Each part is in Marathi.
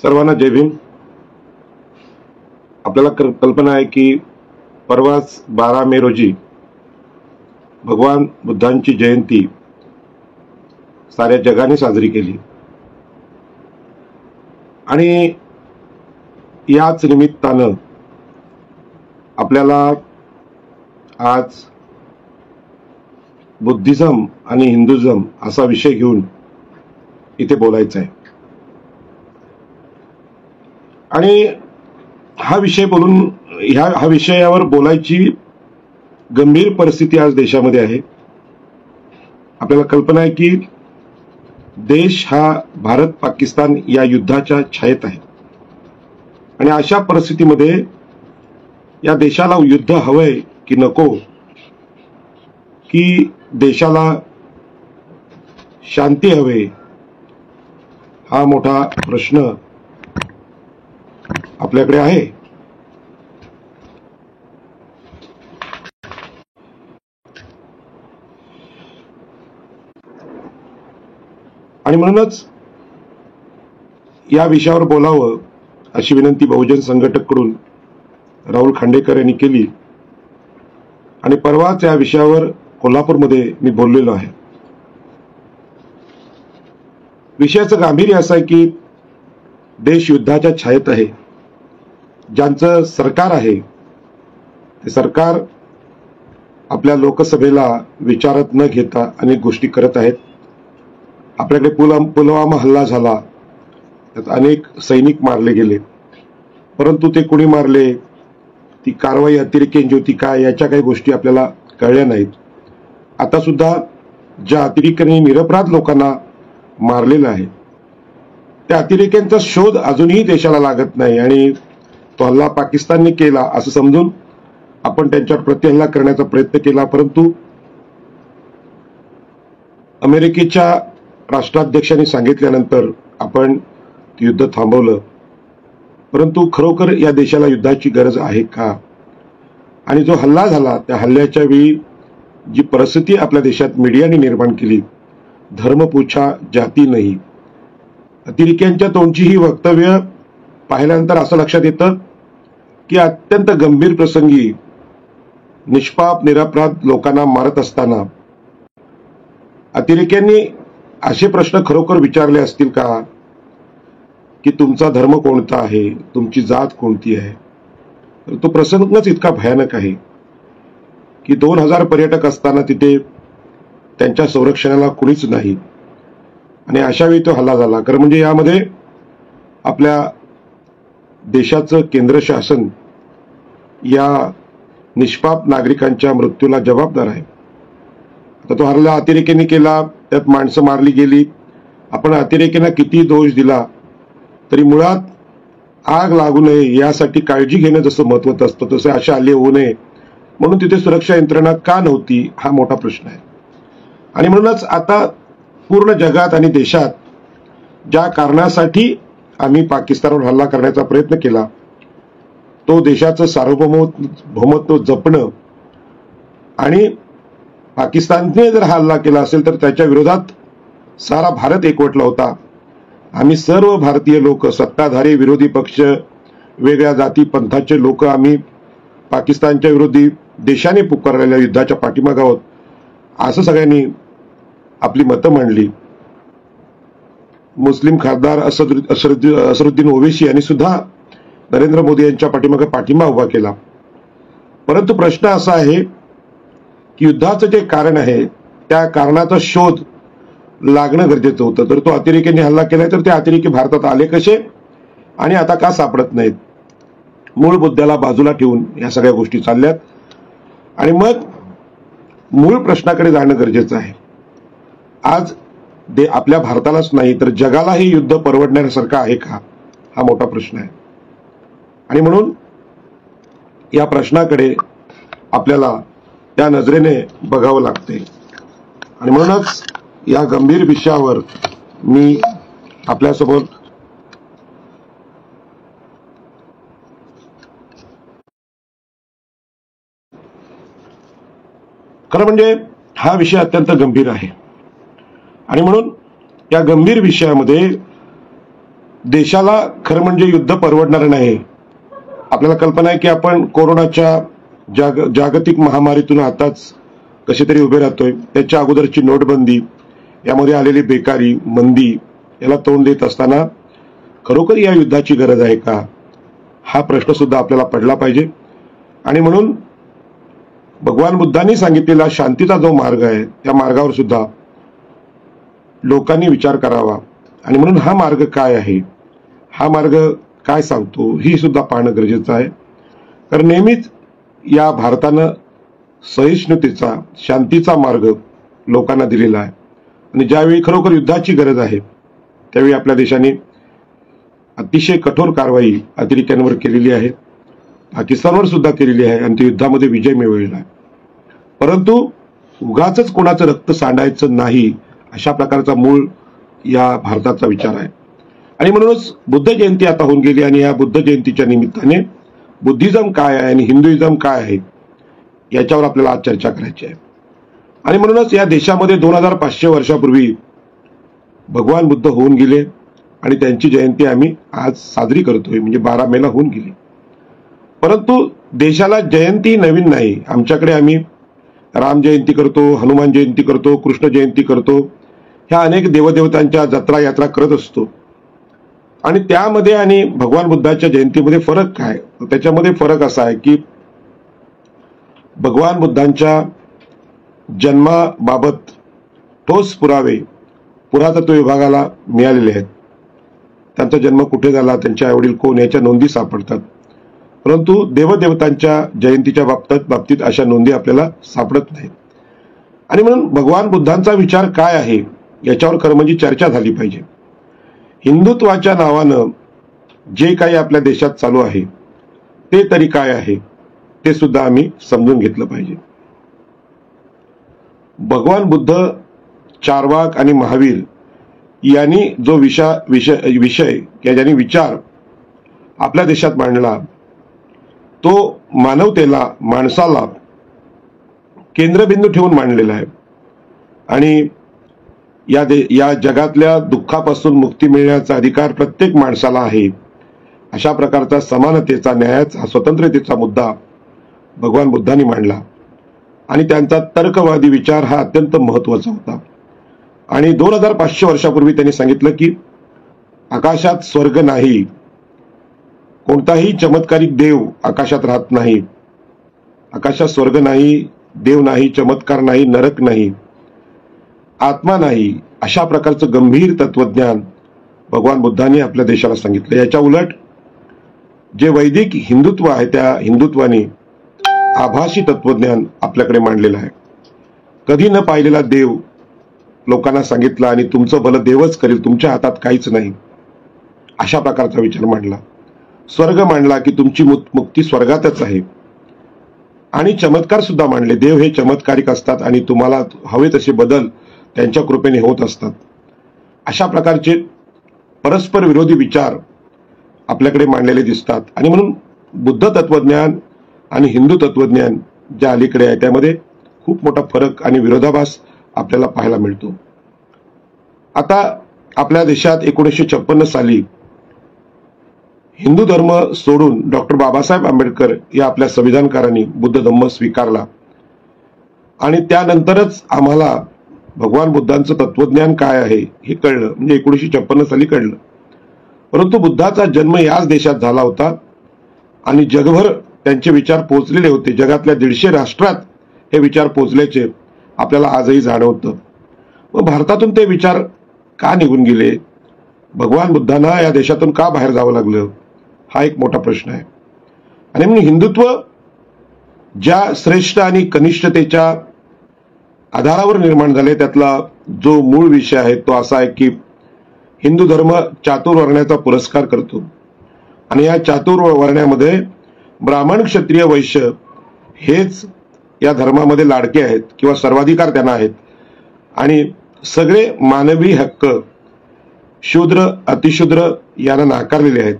सर्वांना जय भीम। आपल्याला कल्पना आहे की परवाच 12 मे रोजी भगवान बुद्धांची जयंती साऱ्या जगाने साजरी केली आणि याच निमित्तानं आपल्याला आज बुद्धिझम आणि हिंदुझम असा विषय घेऊन इथे बोलायचं आहे। आणि हा विषयावर बोलायची गंभीर परिस्थिती आज देशामध्ये आहे। आपल्याला कल्पना आहे की देश हा भारत पाकिस्तान या युद्धाच्या छायेत आहे आणि अशा परिस्थितीमध्ये या देशाला युद्ध हवंय की नको, की देशाला शांती हवे, हा मोठा प्रश्न आपल्याकडे आहे। आणि म्हणूनच या विषयावर बोलावं अशी विनंती बहुजन संघटककडून राहुल खांडेकर यांनी केली आणि परवाच या विषयावर कोल्हापूरमध्ये मी बोललेलो आहे। विषयाचं गांभीर्य असं आहे की देश युद्धाच्या छायेत आहे। ज्यांचं सरकार आहे ते सरकार आपल्या लोकसभेला विचारात न घेता अनेक गोष्टी करत आहेत। आपल्याकडे पुलवामा हल्ला झाला, त्यात अनेक सैनिक मारले गेले, परंतु ते कोणी मारले, ती कारवाई अतिरेक्यांची होती काय, याच्या काही गोष्टी आपल्याला कळल्या नाहीत। आता सुद्धा ज्या अतिरेक्यांनी निरपराध लोकांना मारलेलं आहे त्या अतिरेक्यांचा शोध अजूनही देशाला लागत नाही आणि तो हल्ला पाकिस्तानने केला असं समजून आपण त्यांच्यावर प्रतिहल्ला करण्याचा प्रयत्न केला, परंतु अमेरिकेच्या राष्ट्राध्यक्षांनी सांगितल्यानंतर आपण युद्ध थांबवलं। परंतु खरोखर या देशाला युद्धाची गरज आहे का? आणि जो हल्ला झाला त्या हल्ल्याच्या वेळी जी परिस्थिती आपल्या देशात मीडियाने निर्माण केली, धर्म पूछा जाती नाही, अतिरेक्यांच्या तोंडची ही वक्तव्य पाहिल्यानंतर असं लक्षात येतं की अत्यंत गंभीर प्रसंगी निष्पाप निरपराध लोकांना मारत असताना अतिरेक्यांनी असे प्रश्न खरोखर विचारले असतील का की तुमचा धर्म कोणता आहे, तुमची जात कोणती आहे? तर तो प्रसंगच इतका भयानक आहे की 2000 पर्यटक असताना तिथे त्यांच्या संरक्षणाला कुणीच नाही आणि अशावेळी तो हल्ला झाला। कारण म्हणजे यामध्ये आपल्या देशाचं केंद्र शासन या निष्पाप नागरिकांच्या मृत्यूला जबाबदार आहे। आता तो हल्ला अतिरेक्यांनी केला, त्यात माणसं मारली गेली। आपण अतिरेक्यांना किती दोष दिला तरी मुळात आग लागू नये यासाठी काळजी घेणं जसं महत्त्वाचं असतं तसं अशा हल्ले होऊ नये म्हणून तिथे सुरक्षा यंत्रणा का नव्हती, हा मोठा प्रश्न आहे। आणि म्हणूनच आता पूर्ण जगात आणि देशात ज्या कारणासाठी आम्ही पाकिस्तानवर हल्ला करण्याचा प्रयत्न केला, तो देशाचं सार्वभौमत्व जपणं आणि पाकिस्तानने जर हल्ला केला असेल तर त्याच्या विरोधात सारा भारत एकवटला होता। आम्ही सर्व भारतीय लोक, सत्ताधारी विरोधी पक्ष, वेगळ्या जाती पंथाचे लोक आम्ही पाकिस्तानच्या विरोधी देशाने पुकारलेल्या युद्धाच्या पाठीमागे आहोत असं सगळ्यांनी आपली मतं मांडली। मुस्लिम खासदार असरुद्दीन ओवैसी यांनी सुद्धा नरेंद्र मोदी यांच्या पाठीमागे पाठिंबा उभा केला। परंतु प्रश्न असा आहे की युद्धाचं जे कारण आहे त्या कारणाचा शोध लागणं गरजेचं होतं। तर तो अतिरेक्यांनी हल्ला केलाय तर ते अतिरेकी भारतात आले कसे आणि आता का सापडत नाहीत? मूळ मुद्द्याला बाजूला ठेवून या सगळ्या गोष्टी चालल्यात आणि मग मूळ प्रश्नाकडे जाणं गरजेचं आहे। आज आपल्या भारतालाच नाही तर जगाला हे युद्ध परवडण्यासारखं आहे का, हा मोठा प्रश्न आहे। आणि म्हणून या प्रश्नाकडे आपल्याला त्या नजरेने बघावं लागते आणि म्हणूनच या गंभीर विषयावर मी आपल्यासमोर खरं म्हणजे हा विषय अत्यंत गंभीर आहे आणि म्हणून या गंभीर विषयामध्ये देशाला खरं म्हणजे युद्ध परवडणार नाही. आपल्याला कल्पना आहे की आपण कोरोनाच्या जागतिक महामारीतून आताच कसे तरी उभे राहतोय. त्याच्या अगोदरची नोटबंदी, यामध्ये आलेली बेकारी, मंदी याला तोंड देत असताना खरोखर या युद्धाची गरज आहे का, हा प्रश्न सुद्धा आपल्याला पडला पाहिजे. आणि म्हणून भगवान बुद्धांनी सांगितलेला शांतीचा जो मार्ग आहे त्या मार्गावर सुद्धा लोकांनी विचार करावा. आणि म्हणून हा मार्ग काय आहे, हा मार्ग काय सांगतो, ही सुद्धा पाहणं गरजेचं आहे. कारण नेहमीच या भारतानं सहिष्णुतेचा, शांतीचा मार्ग लोकांना दिलेला आहे. आणि ज्यावेळी खरोखर युद्धाची गरज आहे त्यावेळी आपल्या देशाने अतिशय कठोर कारवाई अतिरेक्यांवर केलेली आहे, पाकिस्तानवर सुद्धा केलेली आहे आणि त्या युद्धामध्ये विजय मिळवलेला आहे. परंतु उगाचच कोणाचं रक्त सांडायचं नाही, अशा प्रकारचा मूळ या भारताचा विचार आहे. आणि म्हणूनच बुद्ध जयंती आता होऊन गेली आणि या बुद्ध जयंतीच्या निमित्ताने बुद्धिझम काय आहे आणि हिंदुइझम काय आहे याच्यावर आपल्याला आज चर्चा करायची आहे. आणि म्हणूनच या देशामध्ये 2500 वर्षापूर्वी भगवान बुद्ध होऊन गेले आणि त्यांची जयंती आम्ही आज साजरी करतोय, म्हणजे 12 मेला होऊन गेली. परंतु देशाला जयंती नवीन नाही. आमच्याकडे आम्ही राम जयंती करतो, हनुमान जयंती करतो, कृष्ण जयंती करतो, ह्या अनेक देवदेवतांच्या जत्रा यात्रा करत असतो. आणि त्यामध्ये आणि भगवान बुद्धाच्या जयंतीमध्ये फरक काय, त्याच्यामध्ये फरक असा आहे की भगवान बुद्धांच्या जन्माबाबत ठोस पुरावे पुरातत्व विभागाला मिळालेले आहेत. त्यांचा जन्म कुठे झाला, त्यांचे आईवडील कोण, याच्या नोंदी सापडतात. परंतु देवदेवतांच्या जयंतीच्या बाबतीत अशा नोंदी आपल्याला सापडत नाहीत. आणि म्हणून भगवान बुद्धांचा विचार काय आहे याच्यावर खरं म्हणजे चर्चा झाली पाहिजे. हिंदुत्वाच्या नावानं जे काही आपल्या देशात चालू आहे ते तरी काय आहे ते सुद्धा आम्ही समजून घेतलं पाहिजे. भगवान बुद्ध, चार्वाक आणि महावीर यांनी जो विषय ज्यांनी विचार आपल्या देशात मांडला तो मानवतेला, माणसाला केंद्रबिंदू ठेवून मांडलेला आहे. आणि या जगातल्या दुःखापासून मुक्ती मिळण्याचा अधिकार प्रत्येक माणसाला आहे, अशा प्रकारचा समानतेचा, न्यायाचा, स्वतंत्रतेचा मुद्दा भगवान बुद्धांनी मांडला. आणि त्यांचा तर्कवादी विचार हा अत्यंत महत्वाचा होता. आणि 2500 वर्षापूर्वी त्यांनी सांगितलं की आकाशात स्वर्ग नाही, कोणताही चमत्कारिक देव आकाशात राहत नाही, आकाशात स्वर्ग नाही, देव नाही, चमत्कार नाही, नरक नाही, आत्मा नाही, अशा प्रकारचं गंभीर तत्वज्ञान भगवान बुद्धांनी आपल्या देशाला सांगितलं. याच्या उलट जे वैदिक हिंदुत्व आहे त्या हिंदुत्वाने आभासी तत्वज्ञान आपल्याकडे मांडलेलं आहे. कधी न पाहिलेला देव लोकांना सांगितला आणि तुमचं भलं देवच करेल, तुमच्या हातात काहीच नाही, अशा प्रकारचा विचार मांडला. स्वर्ग मांडला की तुमची मुक्ती स्वर्गातच आहे. आणि चमत्कार सुद्धा मांडले, देव हे चमत्कारिक असतात आणि तुम्हाला हवे तसे बदल त्यांच्या कृपेने होत असतात. अशा प्रकारचे परस्पर विरोधी विचार आपल्याकडे मांडलेले दिसतात. आणि म्हणून बुद्ध तत्वज्ञान आणि हिंदू तत्वज्ञान ज्या अलीकडे आहे त्यामध्ये खूप मोठा फरक आणि विरोधाभास आपल्याला पाहायला मिळतो. आता आपल्या देशात 1956 साली हिंदू धर्म सोडून डॉक्टर बाबासाहेब आंबेडकर या आपल्या संविधानकारांनी बुद्ध धम्म स्वीकारला. आणि त्यानंतरच आम्हाला भगवान बुद्धांचं तत्वज्ञान काय आहे हे कळलं, म्हणजे 1956 साली कळलं. परंतु बुद्धाचा जन्म याच देशात झाला होता आणि जगभर त्यांचे विचार पोहोचलेले होते. जगातल्या 150 राष्ट्रात हे विचार पोहोचल्याचे आपल्याला आजही जाणवतं. मग भारतातून ते विचार का निघून गेले, भगवान बुद्धांना या देशातून का बाहेर जावं लागलं, हा एक मोठा प्रश्न आहे. आणि म्हणून हिंदुत्व ज्या श्रेष्ठ आणि कनिष्ठतेच्या आधारावर निर्माण झाले त्यातला जो मूळ विषय आहे तो असा आहे की हिंदू धर्म चातुर्वर्ण्याचा पुरस्कार करतो. आणि या चातुर्वर्ण्यामध्ये ब्राह्मण, क्षत्रिय, वैश्य हेच या धर्मामध्ये लाडके आहेत किंवा सर्वाधिकार त्यांना आहेत. आणि सगळे मानवी हक्क शूद्र, अतिशूद्र यांना नाकारलेले आहेत.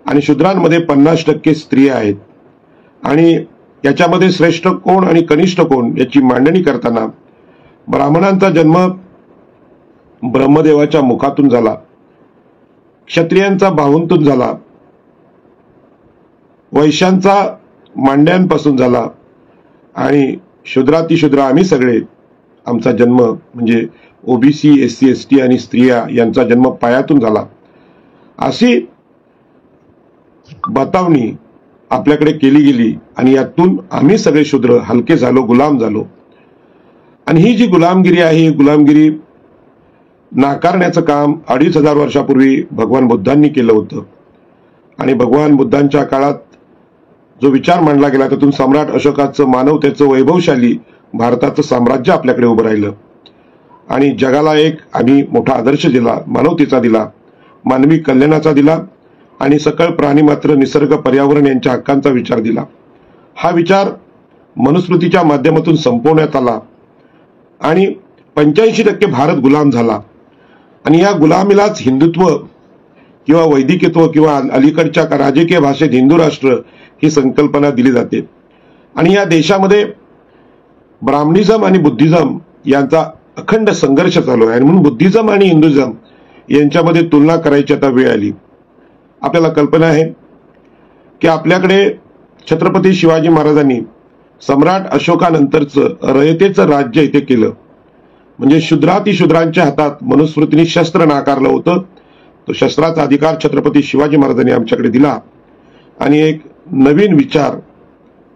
आणि शूद्रांमध्ये 50% स्त्रिया आहेत. आणि याच्यामध्ये श्रेष्ठ कोण आणि कनिष्ठ कोण याची मांडणी करताना ब्राह्मणांचा जन्म ब्रह्मदेवाच्या मुखातून झाला क्षत्रियांचा बाहूंतून झाला, वैश्यांचा मांड्यांपासून झाला आणि शूद्रातिशूद्र आम्ही सगळे, आमचा जन्म म्हणजे ओबीसी, एससी, एसटी आणि स्त्रिया यांचा जन्म पायातून झाला, अशी बतावणी आपल्याकडे केली गेली आणि यातून आम्ही सगळे शूद्र हलके झालो, गुलाम झालो. आणि ही जी गुलामगिरी आहे, ही गुलामगिरी नाकारण्याचं काम 2500 वर्षापूर्वी भगवान बुद्धांनी केलं होतं. आणि भगवान बुद्धांच्या काळात जो विचार मांडला गेला त्यातून सम्राट अशोकाचं मानवतेचं वैभवशाली भारताचं साम्राज्य आपल्याकडे उभं राहिलं आणि जगाला एक आम्ही मोठा आदर्श दिला, मानवतेचा दिला, मानवी कल्याणाचा दिला आणि सकळ प्राणी मात्र, निसर्ग, पर्यावरण यांच्या हक्कांचा विचार दिला. हा विचार मनुस्मृतीच्या माध्यमातून संपवण्यात आला आणि 85% भारत गुलाम झाला. आणि या गुलामीलाच हिंदुत्व किंवा वैदिकत्व किंवा अलीकडच्या राजकीय भाषेत हिंदू राष्ट्र ही संकल्पना दिली जाते. आणि या देशामध्ये ब्राह्मणिझम आणि बुद्धिझम यांचा अखंड संघर्ष चालू आहे आणि म्हणून बुद्धिझम आणि हिंदुझम यांच्यामध्ये तुलना करायची आता वेळ आली. आपल्याला कल्पना आहे की आपल्याकडे छत्रपती शिवाजी महाराजांनी सम्राट अशोकानंतरचं रयतेचं राज्य इथे केलं. म्हणजे शूद्रातिशूद्रांच्या हातात मनुस्मृतीने शस्त्र नाकारलं होतं. तो शस्त्राचा अधिकार छत्रपती शिवाजी महाराजांनी आमच्याकडे दिला आणि एक नवीन विचार,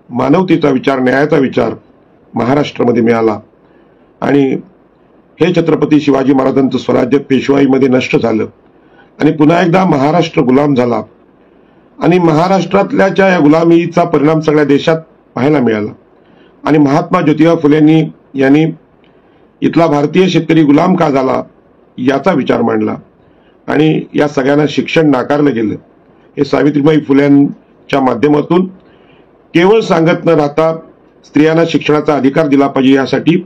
मानवतेचा विचार, न्यायाचा विचार महाराष्ट्रामध्ये मिळाला. आणि हे छत्रपती शिवाजी महाराजांचं स्वराज्य पेशवाईमध्ये नष्ट झालं आणि पुन्हा एकदा महाराष्ट्र गुलाम झाला. आणि महाराष्ट्रातल्या या गुलामीचा परिणाम सगळ्या देशात पाहायला मिळाला. आणि महात्मा ज्योतिबा फुलेंनी यांनी इथला भारतीय शेतकरी गुलाम का झाला याचा विचार मांडला आणि या सगळ्यांना शिक्षण नाकारलं गेलं. हे सावित्रीबाई फुल्यांच्या माध्यमातून केवळ सांगत न राहता स्त्रियांना शिक्षणाचा अधिकार दिला पाहिजे यासाठी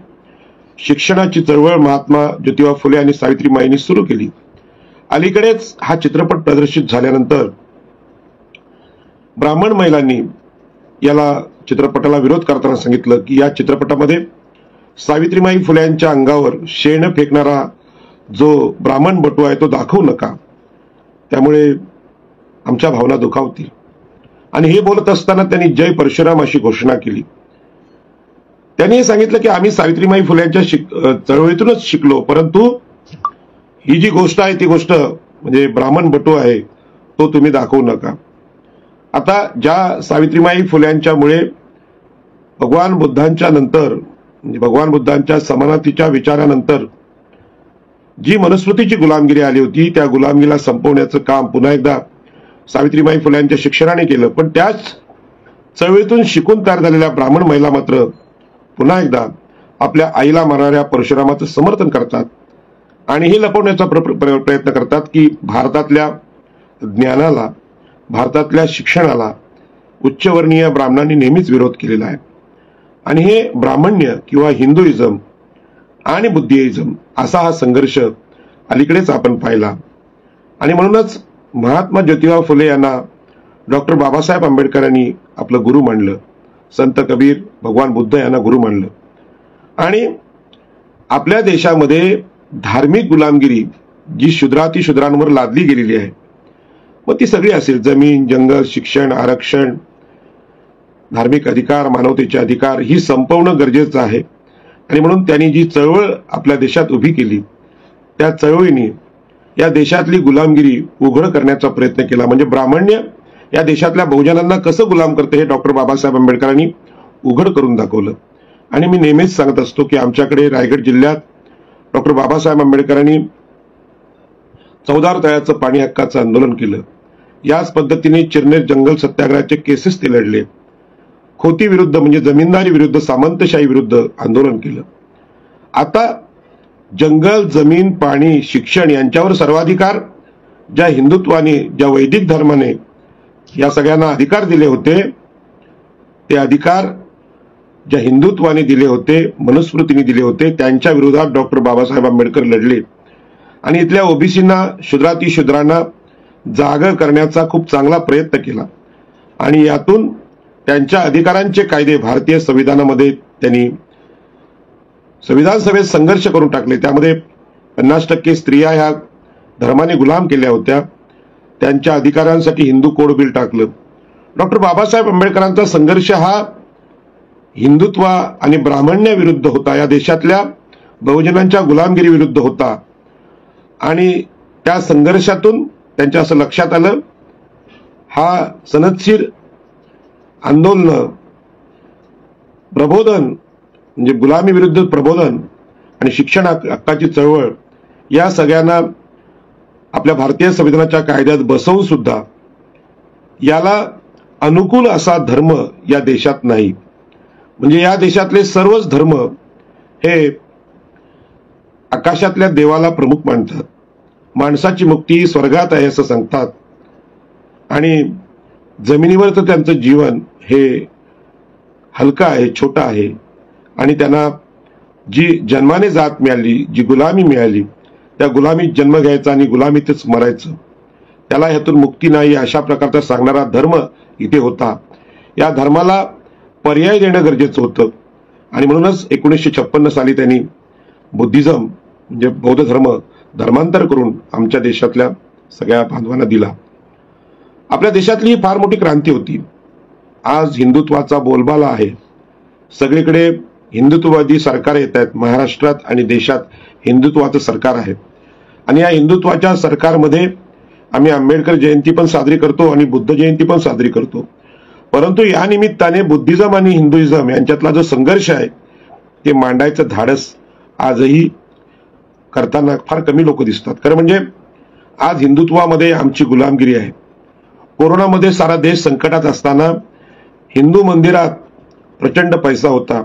शिक्षणाची चळवळ महात्मा ज्योतिबा फुले आणि सावित्रीबाईंनी सुरू केली. अलीकडेच हा चित्रपट प्रदर्शित झाल्यानंतर ब्राह्मण महिलांनी याला चित्रपटाला विरोध करताना सांगितलं की या चित्रपटामध्ये सावित्रीबाई फुल्यांच्या अंगावर शेण फेकणारा जो ब्राह्मण बटू आहे तो दाखवू नका, त्यामुळे आमच्या भावना दुखावतील. आणि हे बोलत असताना त्यांनी जय परशुराम अशी घोषणा केली. त्यांनी सांगितलं की आम्ही सावित्रीबाई फुल्यांच्या चळवळीतूनच शिकलो, परंतु ही जी गोष्ट आहे ती गोष्ट म्हणजे ब्राह्मण बटू आहे तो तुम्ही दाखवू नका. आता ज्या सावित्रीबाई फुल्यांच्यामुळे भगवान बुद्धांच्या नंतर म्हणजे भगवान बुद्धांच्या समानतेच्या विचारानंतर जी मनुस्मृतीची गुलामगिरी आली होती त्या गुलामगिरीला संपवण्याचं काम पुन्हा एकदा सावित्रीबाई फुल्यांच्या शिक्षणाने केलं. पण त्याच चळवळीतून शिकून तयार झालेल्या ब्राह्मण महिला मात्र पुन्हा एकदा आपल्या आईला मारणाऱ्या परशुरामाचं समर्थन करतात आणि हे लपवण्याचा प्रयत्न करतात की भारतातल्या ज्ञानाला, भारतातल्या शिक्षणाला उच्चवर्णीय ब्राह्मणांनी नेहमीच विरोध केलेला आहे. आणि हे ब्राह्मण्य किंवा हिंदुइझम आणि बुद्धिइझम असा हा संघर्ष अलीकडेच आपण पाहिला. आणि म्हणूनच महात्मा ज्योतिबा फुले यांना डॉक्टर बाबासाहेब आंबेडकरांनी आपलं गुरु मानलं, संत कबीर, भगवान बुद्ध यांना गुरु मानलं. आणि आपल्या देशामध्ये धार्मिक गुलामगिरी जी शूद्रातिशूद्रांवर लादली गेलेली आहे, मग ती सगळी असेल, जमीन, जंगल, शिक्षण, आरक्षण, धार्मिक अधिकार, मानवतेचे अधिकार, ही संपवणं गरजेचं आहे. आणि म्हणून त्यांनी जी चळवळ आपल्या देशात उभी केली त्या चळवळीने या देशातली गुलामगिरी उघड करण्याचा प्रयत्न केला. म्हणजे ब्राह्मण्य या देशातल्या बहुजनांना कसं गुलाम करते हे डॉक्टर बाबासाहेब आंबेडकरांनी उघड करून दाखवलं. आणि मी नेहमीच सांगत असतो की आमच्याकडे रायगड जिल्ह्यात डॉक्टर बाबासाहेब आंबेडकरांनी चौदार तळ्याचं पाणी हक्काचं आंदोलन केलं. याच पद्धतीने चिरनेर जंगल सत्याग्रहाचे केसेस ते लढले. खोती विरुद्ध म्हणजे जमीनदारी विरुद्ध, सामंतशाही विरुद्ध आंदोलन केलं. आता जंगल, जमीन, पाणी, शिक्षण यांच्यावर सर्वाधिकार ज्या हिंदुत्वाने, ज्या वैदिक धर्माने या सगळ्यांना अधिकार दिले होते, ते अधिकार ज्या हिंदुत्वाने दिले होते, मनुस्मृतीने दिले होते, त्यांच्या विरोधात डॉक्टर बाबासाहेब आंबेडकर लढले. आणि इथल्या ओबीसींना, शूद्रातिशूद्रांना जाग करण्याचा खूप चांगला प्रयत्न केला. आणि यातून त्यांच्या अधिकारांचे कायदे भारतीय संविधानामध्ये त्यांनी संविधान सभेत संघर्ष करून टाकले. त्यामध्ये 50% स्त्रिया ह्या धर्माने गुलाम केल्या होत्या त्यांच्या अधिकारांसाठी हिंदू कोड बिल टाकलं. डॉक्टर बाबासाहेब आंबेडकरांचा संघर्ष हा हिंदुत्व आणि ब्राह्मण्याविरुद्ध होता, या देशातल्या बहुजनांच्या गुलामगिरी विरुद्ध होता. आणि त्या संघर्षातून त्यांच्या असं लक्षात आलं, हा सनदशीर आंदोलन, प्रबोधन म्हणजे गुलामी विरुद्ध प्रबोधन आणि शिक्षण हक्काची चळवळ या सगळ्यांना आपल्या भारतीय संविधानाच्या कायद्यात बसवून सुद्धा याला अनुकूल असा धर्म या देशात नाही. म्हणजे या देशातले सर्वच धर्म हे आकाशातल्या देवाला प्रमुख मानतात. माणसाची मुक्ती स्वर्गात आहे असं सांगतात आणि जमिनीवरचं त्यांचं जीवन हे हलकं आहे, छोटं आहे आणि त्यांना जी जन्माने जात मिळाली, जी गुलामी मिळाली, त्या गुलामीत जन्म घ्यायचा आणि गुलामीतच मरायचं, त्याला ह्यातून मुक्ती नाही अशा प्रकारचा सांगणारा धर्म इथे होता. या धर्माला पर्याय देणं गरजेचं होतं आणि म्हणूनच 1956 साली त्यांनी बुद्धिझम म्हणजे बौद्ध धर्म धर्मांतर करून आमच्या देशातल्या सगळ्या बांधवांना दिला. आपल्या देशातली ही फार मोठी क्रांती होती. आज हिंदुत्वाचा बोलबाला आहे. सगळीकडे हिंदुत्ववादी सरकार येत आहेत. महाराष्ट्रात आणि देशात हिंदुत्वाचं सरकार आहे आणि या हिंदुत्वाच्या सरकारमध्ये आम्ही आंबेडकर जयंती पण साजरी करतो आणि बुद्ध जयंती पण साजरी करतो. परंतु या निमित्ताने बुद्धिझम आणि हिंदुइझम यांच्यातला जो संघर्ष आहे ते मांडायचं धाडस आजही करताना फार कमी लोक दिसतात. खरं म्हणजे आज हिंदुत्वामध्ये आमची गुलामगिरी आहे. कोरोनामध्ये सारा देश संकटात असताना हिंदू मंदिरात प्रचंड पैसा होता.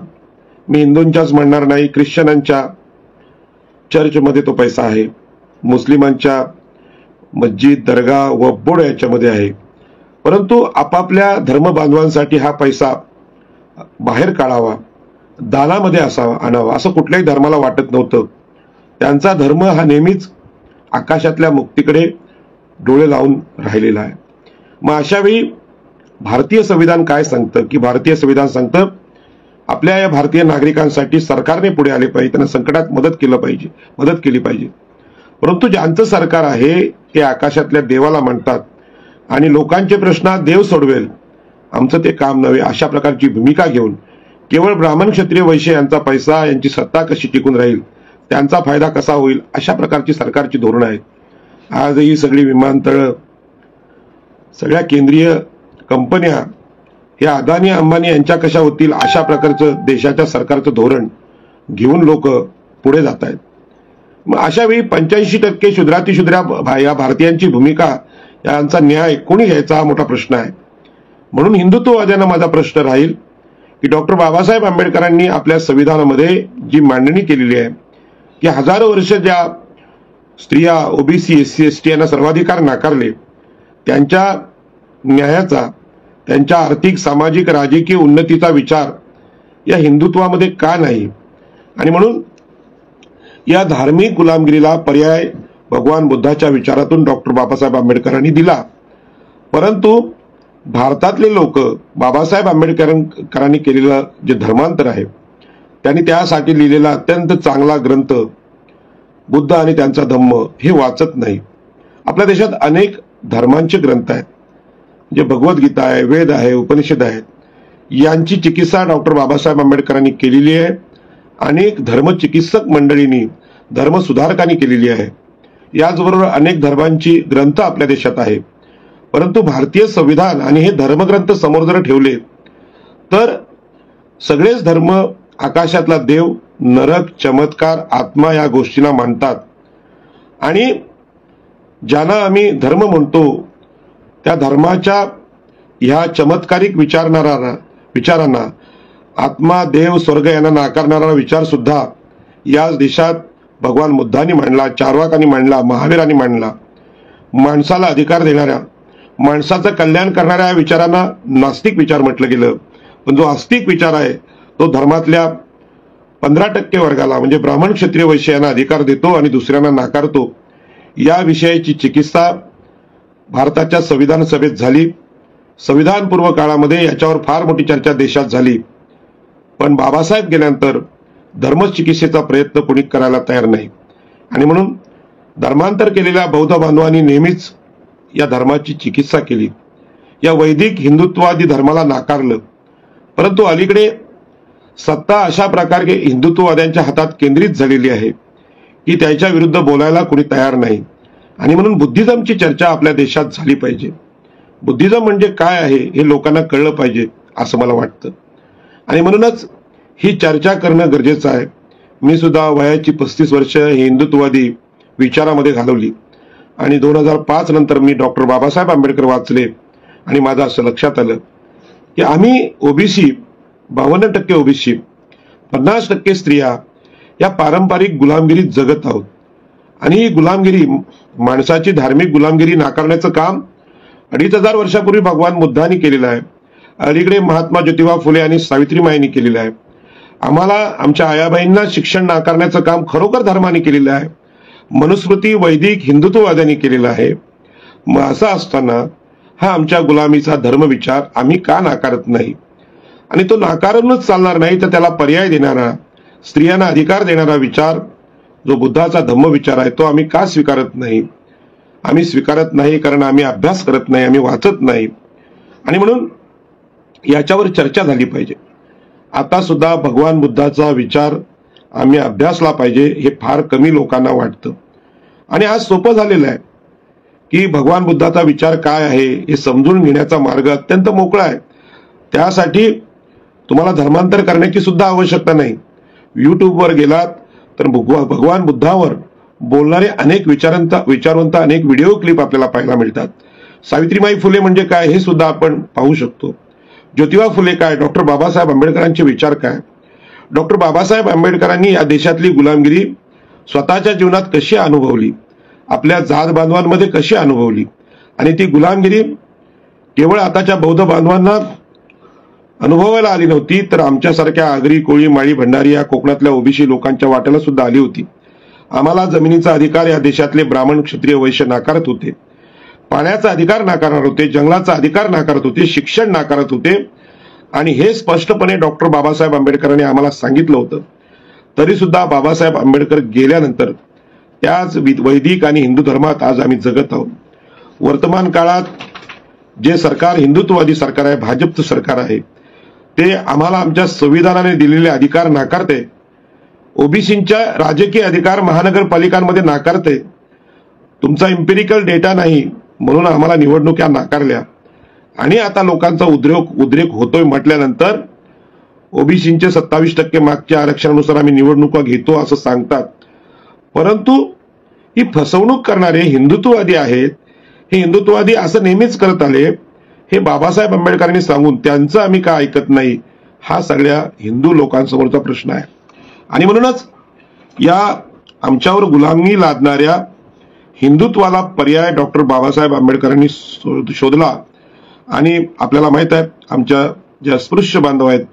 मी हिंदूंच्याच म्हणणार नाही, ख्रिश्चनांच्या चर्चमध्ये तो पैसा आहे, मुस्लिमांच्या मस्जिद, दर्गा व बोड याच्यामध्ये आहे. परंतु आपापल्या धर्म बांधवांसाठी हा पैसा बाहेर काढावा, दानामध्ये असावा, आणावा असं कुठल्याही धर्माला वाटत नव्हतं. त्यांचा धर्म हा नेहमीच आकाशातल्या मुक्तीकडे डोळे लावून राहिलेला आहे. मग अशा वेळी भारतीय संविधान काय सांगतं की भारतीय संविधान सांगतं आपल्या या भारतीय नागरिकांसाठी सरकारने पुढे आले पाहिजे, त्यांना संकटात मदत केली पाहिजे. परंतु ज्यांचं सरकार आहे ते आकाशातल्या देवाला म्हणतात आणि लोकांचे प्रश्न देव सोडवेल, आमचं ते काम नव्हे अशा प्रकारची भूमिका घेऊन केवळ ब्राह्मण, क्षत्रिय, वैश्य यांचा पैसा, यांची सत्ता कशी टिकून राहील, त्यांचा फायदा कसा होईल अशा प्रकारची सरकारची धोरणं आहेत. आजही सगळी विमानतळं, सगळ्या केंद्रीय कंपन्या या अदानी अंबानी यांच्या कशा होतील अशा प्रकारचं देशाच्या सरकारचं धोरण घेऊन लोक पुढे जात आहेत. मग अशा वेळी 85% शूद्रातिशूद्रा या भारतीयांची भूमिका, यांचा न्याय कोणी घ्यायचा हा मोठा प्रश्न आहे. म्हणून हिंदुत्ववाद्यांना माझा प्रश्न राहील की डॉक्टर बाबासाहेब आंबेडकरांनी आपल्या संविधानामध्ये जी मांडणी केलेली आहे की हजारो वर्ष ज्या स्त्रिया, ओबीसी, SC, ST यांना सर्वाधिकार नाकारले, त्यांच्या न्यायाचा, त्यांच्या आर्थिक, सामाजिक, राजकीय उन्नतीचा विचार या हिंदुत्वामध्ये का नाही? आणि म्हणून या धार्मिक गुलामगिरीला पर्याय भगवान बुद्धाच्या विचारातून डॉक्टर बाबासाहेब आंबेडकरांनी दिला. परंतु भारतातले लोक बाबासाहेब आंबेडकरांनी केलेलं जे धर्मांतर आहे, त्यांनी त्यासाठी लिहिलेला अत्यंत चांगला ग्रंथ बुद्ध आणि त्यांचा धम्म हे वाचत नाही. आपल्या देशात अनेक धर्मांचे ग्रंथ आहेत, जे भगवद्गीता आहे, वेद आहे, उपनिषद आहेत, यांची चिकित्सा डॉक्टर बाबासाहेब आंबेडकरांनी केलेली आहे. अनेक धर्मचिकित्सक मंडळींनी, धर्मसुधारकांनी केलेली आहे. याचबरोबर अनेक धर्मांची ग्रंथ आपल्या देशात आहे. परंतु भारतीय संविधान आणि हे धर्मग्रंथ समोर जर ठेवले तर सगळेच धर्म आकाशातला देव, नरक, चमत्कार, आत्मा या गोष्टींना मानतात आणि ज्यांना आम्ही धर्म म्हणतो त्या धर्माच्या ह्या चमत्कारिक विचारांना आत्मा, देव, स्वर्ग यांना नाकारणारा विचार सुद्धा याच देशात भगवान बुद्धांनी मांडला, चार्वाकांनी मांडला, महावीरांनी मांडला. माणसाला अधिकार देणाऱ्या, माणसाचं कल्याण करणाऱ्या विचारांना नास्तिक विचार म्हटलं गेलं. पण जो आस्तिक विचार आहे तो धर्मातल्या 15% वर्गाला म्हणजे ब्राह्मण, क्षत्रिय, वैश्य यांना अधिकार देतो आणि दुसऱ्यांना नाकारतो. या विषयाची चिकित्सा भारताच्या संविधान सभेत झाली. संविधानपूर्व काळामध्ये याच्यावर फार मोठी चर्चा देशात झाली. पण बाबासाहेब गेल्यानंतर धर्मचिकित्सेचा प्रयत्न कोणी करायला तयार नाही आणि म्हणून धर्मांतर केलेल्या बौद्ध बांधवांनी नेहमीच या धर्माची चिकित्सा केली, या वैदिक हिंदुत्ववादी धर्माला नाकारलं. परंतु अलीकडे सत्ता अशा प्रकारे हिंदुत्ववाद्यांच्या हातात केंद्रित झालेली आहे की त्याच्या विरुद्ध बोलायला कोणी तयार नाही. आणि म्हणून बुद्धिझमची चर्चा आपल्या देशात झाली पाहिजे. बुद्धिझम म्हणजे काय आहे हे लोकांना कळलं पाहिजे असं मला वाटतं. आणि म्हणूनच ही चर्चा करणं गरजेचं आहे. मी सुद्धा वयाची 35 वर्ष हिंदुत्ववादी विचारामध्ये घालवली आणि 2005 नंतर मी डॉक्टर बाबासाहेब आंबेडकर वाचले आणि माझं असं लक्षात आलं की आम्ही ओबीसी 52% ओबीसी 50% स्त्रिया या पारंपरिक गुलामगिरीत जगत आहोत. आणि ही गुलामगिरी, माणसाची धार्मिक गुलामगिरी नाकारण्याचं काम 2500 वर्षापूर्वी भगवान बुद्धांनी केलेलं आहे. अलीकडे महात्मा ज्योतिबा फुले आणि सावित्रीमाईंनी केलेलं आहे. आम्हाला आमच्या आयाबाईंना शिक्षण नाकारण्याचं काम खरोखर धर्माने केलेलं आहे. मनुस्मृती वैदिक हिंदुत्ववाद्यांनी केलेलं आहे. मग असं असताना हा आमच्या गुलामीचा धर्मविचार आम्ही का नाकारत नाही? आणि तो नाकारूनच चालणार नाही तर त्याला पर्याय देणारा, स्त्रियांना अधिकार देणारा विचार जो बुद्धाचा धम्मविचार आहे तो आम्ही का स्वीकारत नाही? आम्ही स्वीकारत नाही कारण आम्ही अभ्यास करत नाही, आम्ही वाचत नाही. आणि म्हणून याच्यावर चर्चा झाली पाहिजे. आता सुद्धा भगवान बुद्धाचा विचार आम्ही अभ्यासला पाहिजे हे फार कमी लोकांना वाटतं. आणि आज सोपं झालेलं आहे की भगवान बुद्धाचा विचार काय आहे हे समजून घेण्याचा मार्ग अत्यंत मोकळा आहे. त्यासाठी तुम्हाला धर्मांतर करण्याची सुद्धा आवश्यकता नाही. युट्यूबवर गेलात तर भगवान बुद्धावर बोलणारे अनेक विचारवंत अनेक व्हिडिओ क्लिप आपल्याला पाहायला मिळतात. सावित्रीबाई फुले म्हणजे काय हे सुद्धा आपण पाहू शकतो. ज्योतिबा फुले काय, डॉक्टर बाबासाहेब आंबेडकरांचे विचार काय. डॉक्टर बाबासाहेब आंबेडकरांनी या देशातली गुलामगिरी स्वतःच्या जीवनात कशी अनुभवली, आपल्या जात बांधवांमध्ये कशी अनुभवली. आणि ती गुलामगिरी केवळ आताच्या बौद्ध बांधवांना अनुभवायला आली नव्हती तर आमच्यासारख्या आगरी, कोळी, माळी, भंडारी या कोकणातल्या ओबीसी लोकांच्या वाट्याला सुद्धा आली होती. आम्हाला जमिनीचा अधिकार या देशातले ब्राह्मण, क्षत्रिय, वैश्य नाकारत होते. पाण्याचा अधिकार नाकारणार होते, जंगलाचा अधिकार नाकारत होते, शिक्षण नाकारत होते. आणि हे स्पष्टपणे डॉक्टर बाबासाहेब आंबेडकरांनी आम्हाला सांगितलं होतं. तरी सुद्धा बाबासाहेब आंबेडकर गेल्यानंतर त्याच वैदिक आणि हिंदू धर्मात आज आम्ही जगत आहोत. वर्तमान काळात जे सरकार हिंदुत्ववादी सरकार आहे, भाजपचं सरकार आहे, ते आम्हाला आमच्या संविधानाने दिलेले अधिकार नाकारते. ओबीसींच्या राजकीय अधिकार महानगरपालिकांमध्ये नाकारते. तुमचा इम्पेरिकल डेटा नाही म्हणून आम्हाला निवडणुका नाकारल्या. आणि आता लोकांचा उद्रेक होतोय म्हटल्यानंतर ओबीसींचे 27% मागच्या आरक्षणानुसार आम्ही निवडणुका घेतो असं सांगतात. परंतु ही फसवणूक करणारे हिंदुत्ववादी आहेत. हे हिंदुत्ववादी असं नेहमीच करत आले. हे बाबासाहेब आंबेडकरांनी सांगून त्यांचं आम्ही का ऐकत नाही, हा सगळ्या हिंदू लोकांसमोरचा प्रश्न आहे. आणि म्हणूनच या आमच्यावर गुलामी लादणाऱ्या हिंदुत्वाला पर्याय डॉक्टर बाबासाहेब आंबेडकरांनी शोधला. आणि आपल्याला माहित आहे आमच्या ज्या अस्पृश्य बांधव आहेत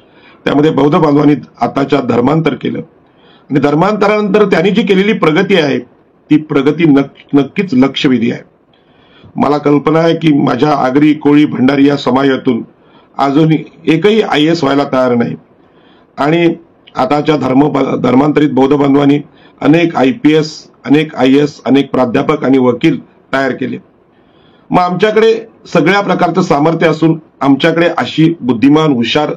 त्यामध्ये बौद्ध बांधवांनी आताच्या धर्मांतर केलं. आणि धर्मांतरानंतर त्यांनी जी केलेली प्रगती आहे ती प्रगती नक्कीच लक्षवेधी आहे. मला कल्पना आहे की माझ्या आगरी, कोळी, भंडारी या समाजातून अजूनही एकही IAS व्हायला तयार नाही. आणि आताच्या धर्मांतरित बौद्ध बांधवांनी अनेक IPS, अनेक IAS, अनेक प्राध्यापक आणि वकील तयार केले. मग आमच्याकडे सगळ्या प्रकारचं सामर्थ्य असून आमच्याकडे अशी बुद्धिमान, हुशार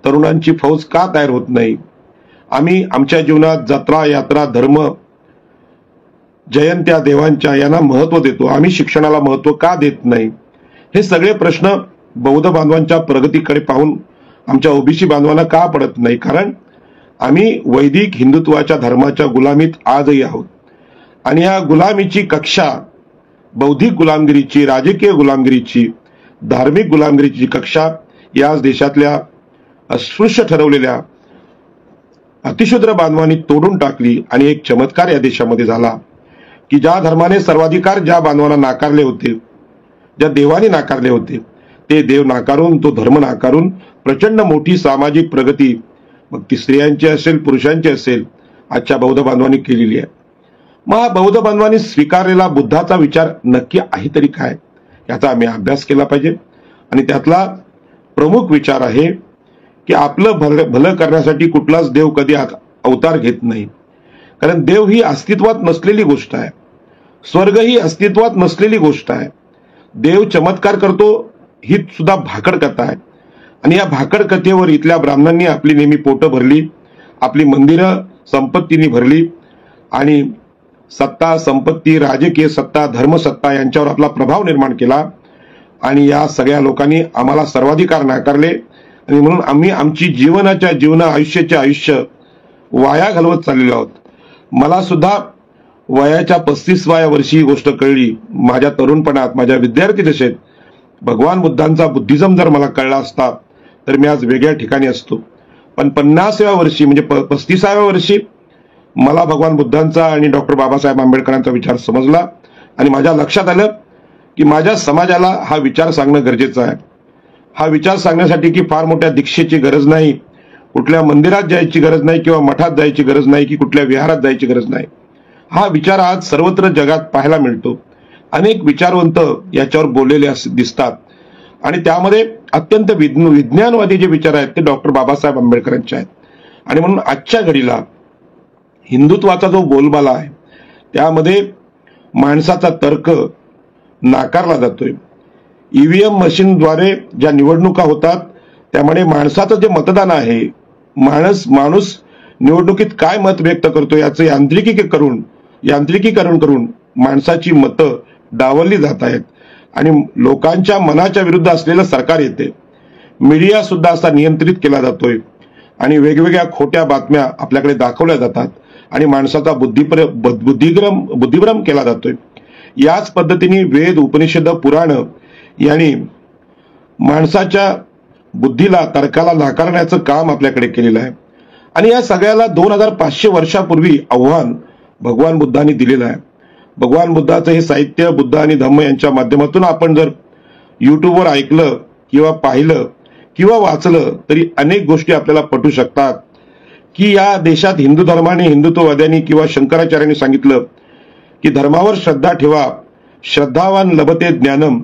तरुणांची फौज का तयार होत नाही? आम्ही आमच्या जीवनात जत्रा, यात्रा, धर्म, जयंत्या देवांच्या यांना महत्व देतो. आम्ही शिक्षणाला महत्व का देत नाही? हे सगळे प्रश्न बौद्ध बांधवांच्या प्रगतीकडे पाहून आमच्या ओबीसी बांधवांना का पडत नाही? कारण आम्ही वैदिक हिंदुत्वाच्या धर्माच्या गुलामीत आजही आहोत. आणि या गुलामीची कक्षा, बौद्धिक गुलामगिरीची, राजकीय गुलामगिरीची, धार्मिक गुलामगिरीची कक्षा याच देशातल्या अस्पृश्य ठरवलेल्या अतिशूद्र बांधवांनी तोडून टाकली. आणि एक चमत्कार या देशामध्ये झाला की ज्या धर्माने सर्वाधिकार ज्या बांधवांना नाकारले होते, ज्या देवाने नाकारले होते, ते देव नाकारून, तो धर्म नाकारून प्रचंड मोठी सामाजिक प्रगती, मग ती स्त्रियांची असेल, पुरुषांची असेल, आजच्या बौद्ध बांधवांनी केलेली आहे. मग बौद्ध बांधवांनी स्वीकारलेला बुद्धाचा विचार नक्की आहे तरी काय, याचा आम्ही अभ्यास केला पाहिजे. आणि त्यातला प्रमुख विचार आहे की आपलं भलं करण्यासाठी कुठलाच देव कधी अवतार घेत नाही. कारण देव ही अस्तित्वात नसलेली गोष्ट आहे. स्वर्ग ही अस्तित्वात नसलेली गोष्ट आहे. देव चमत्कार करतो ही सुद्धा भाकड कथा आहे. आणि या भाकड कथेवर इथल्या ब्राह्मणांनी आपली नेहमी पोटं भरली, आपली मंदिरं संपत्तीने भरली आणि सत्ता, संपत्ती, राजकीय सत्ता, धर्मसत्ता यांच्यावर आपला प्रभाव निर्माण केला. आणि या सगळ्या लोकांनी आम्हाला सर्वाधिकार नाकारले आणि म्हणून आम्ही आमची आयुष्याचे आयुष्य वाया घालवत चाललेलो आहोत. मला सुद्धा वयाच्या 35व्या वर्षी ही गोष्ट कळली. माझ्या तरुणपणात, माझ्या विद्यार्थी दशेत भगवान बुद्धांचा बुद्धिझम जर मला कळला असता तर मी आज वेगळ्या ठिकाणी असतो. पण 50व्या वर्षी म्हणजे 35व्या वर्षी मला भगवान बुद्धांचा आणि डॉक्टर बाबासाहेब आंबेडकरांचा विचार समजला आणि माझ्या लक्षात आलं की माझ्या समाजाला हा विचार सांगणं गरजेचं आहे. हा विचार सांगण्यासाठी की फार मोठ्या दीक्षेची गरज नाही, कुठल्या मंदिरात जायची गरज नाही किंवा मठात जायची गरज नाही की कुठल्या विहारात जायची गरज नाही. हा विचार आज सर्वत्र जगात पाहायला मिळतो. अनेक विचारवंत याच्यावर बोललेले दिसतात आणि त्यामध्ये अत्यंत विज्ञानवादी जे विचार आहेत ते डॉक्टर बाबासाहेब आंबेडकरांचे आहेत. आणि म्हणून आजच्या घडीला हिंदुत्वाचा जो बोलबाला आहे त्यामध्ये माणसाचा तर्क नाकारला जातोय. ईव्हीएम मशीनद्वारे ज्या निवडणुका होतात त्यामुळे माणसाचं जे मतदान आहे, माणूस निवडणुकीत काय मत व्यक्त करतो याचं यांत्रिकीकरण करून माणसाची मतं डावलली जात आहेत आणि लोकांच्या मनाच्या विरुद्ध असलेलं सरकार येते. मीडिया सुद्धा असा नियंत्रित केला जातोय आणि वेगवेगळ्या खोट्या बातम्या आपल्याकडे दाखवल्या जातात आणि माणसाचा बुद्धिभ्रम केला जातोय. याच पद्धतीने वेद, उपनिषद, पुराण यांनी माणसाच्या बुद्धीला, तर्काला नाकारण्याचं काम आपल्याकडे केलेलं आहे. आणि या सगळ्याला 2500 वर्षापूर्वी आव्हान भगवान बुद्धांनी दिलेलं आहे. भगवान बुद्धाचं हे साहित्य, बुद्ध आणि धम्म यांच्या माध्यमातून आपण जर युट्यूबवर ऐकलं किंवा पाहिलं किंवा वाचलं तरी अनेक गोष्टी आपल्याला पटू शकतात की या देशात हिंदू धर्माने, हिंदुत्ववाद्यांनी किंवा शंकराचार्यांनी सांगितलं की धर्मावर श्रद्धा ठेवा, श्रद्धावान लभते ज्ञानम,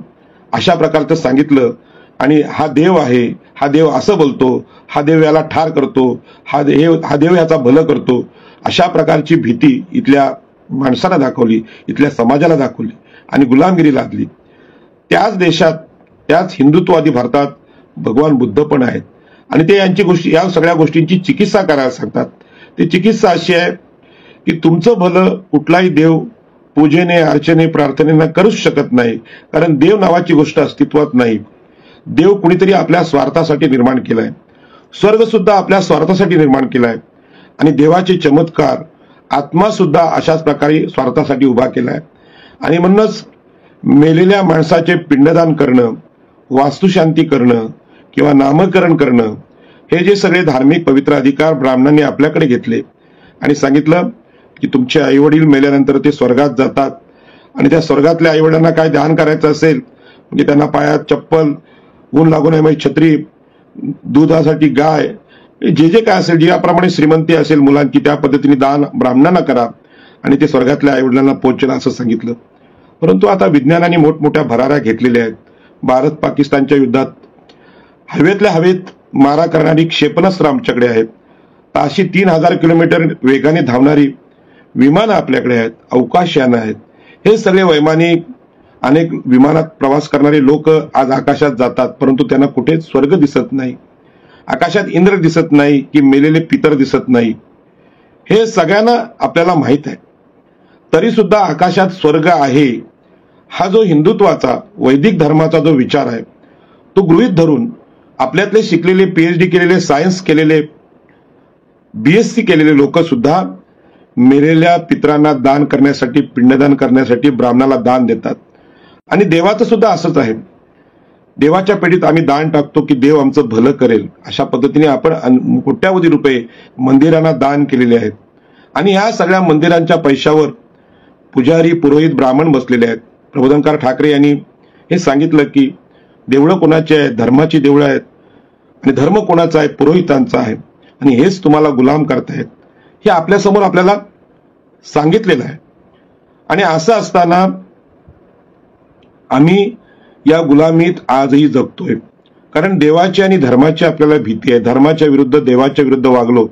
अशा प्रकारचं सांगितलं. आणि हा देव आहे, हा देव असं बोलतो, हा देव याला ठार करतो, हा देव याचा भलं करतो, अशा प्रकारची भीती इथल्या माणसाला दाखवली, इथल्या समाजाला दाखवली आणि गुलामगिरी लादली. त्याच देशात, त्याच हिंदुत्ववादी भारतात भगवान बुद्ध पण आहेत आणि ते या सगळ्या गोष्टींची चिकित्सा करायला सांगतात. ती चिकित्सा अशी आहे की तुमचं भलं कुठलाही देव पूजेने, अर्चने, प्रार्थनेने करूच शकत नाही, कारण देव नावाची गोष्ट अस्तित्वात नाही. देव कुणीतरी आपल्या स्वार्थासाठी निर्माण केलाय, स्वर्ग सुद्धा आपल्या स्वार्थासाठी निर्माण केलाय आणि देवाचे चमत्कार आत्मा सुद्धा अशाच प्रकारे स्वार्थासाठी उभा केलाय. आणि म्हणूनच मेलेल्या माणसाचे पिंडदान करणं, वास्तुशांती करणं किंवा नामकरण करणं हे जे सगळे धार्मिक पवित्र अधिकार ब्राह्मणांनी आपल्याकडे घेतले आणि सांगितलं की तुमचे आईवडील मेल्यानंतर ते स्वर्गात जातात आणि त्या स्वर्गातल्या आईवडिलांना काय दान करायचं असेल म्हणजे त्यांना पायात चप्पल, ऊन लागू नये म्हणजे छत्री, दुधासाठी गाय, जे काय असेल, ज्याप्रमाणे श्रीमंती असेल मुलांची त्या पद्धतीने दान ब्राह्मणांना करा आणि ते स्वर्गातल्या आईवडिलांना पोहोचेल असं सांगितलं. परंतु आता विज्ञानाने मोठमोठ्या भराऱ्या घेतलेल्या आहेत. भारत पाकिस्तानच्या युद्धात हवेतल्या हवेत मारा करणारी क्षेपणास्त्र आमच्याकडे आहेत. ताशी 3000 किलोमीटर वेगाने धावणारी विमानं आपल्याकडे आहेत, अवकाशयानं आहेत. हे सगळे वैमानिक, अनेक विमानात प्रवास करणारे लोक आज आकाशात जातात, परंतु त्यांना कुठेच स्वर्ग दिसत नाही, आकाशात इंद्र दिसत नाही की मेलेले पितर दिसत नाही. हे सगळ्यांना आपल्याला माहित आहे. तरी सुद्धा आकाशात स्वर्ग आहे हा जो हिंदुत्वाचा, वैदिक धर्माचा जो विचार आहे तो गृहीत धरून आपल्यातले शिकलेले, PhD केलेले, सायन्स केलेले, BSc केलेले लोक सुद्धा मेलेल्या पितरांना दान करण्यासाठी, पिंडदान करण्यासाठी ब्राह्मणाला दान देतात. आणि देवाचं सुद्धा असंच आहे. देवाच्या पेटीत आम्ही दान टाकतो की देव आमचं भलं करेल, अशा पद्धतीने आपण कोट्यावधी रुपये मंदिरांना दान केलेले आहेत. आणि ह्या सगळ्या मंदिरांच्या पैशावर पुजारी, पुरोहित, ब्राह्मण बसलेले आहेत. प्रबोधनकार ठाकरे यांनी हे सांगितलं की देवळं कोणाची आहेत? धर्माची देवळं आहेत. आणि धर्म कोणाचा आहे? पुरोहितांचा आहे. आणि हेच तुम्हाला गुलाम करतायत, हे आपल्यासमोर आपल्याला सांगितलेलं आहे. आणि असं असताना आम्ही या गुलामीत आजही जगतोय, कारण देवाची आणि धर्माची आपल्याला भीती आहे. धर्माच्या विरुद्ध, देवाच्या विरुद्ध वागलो,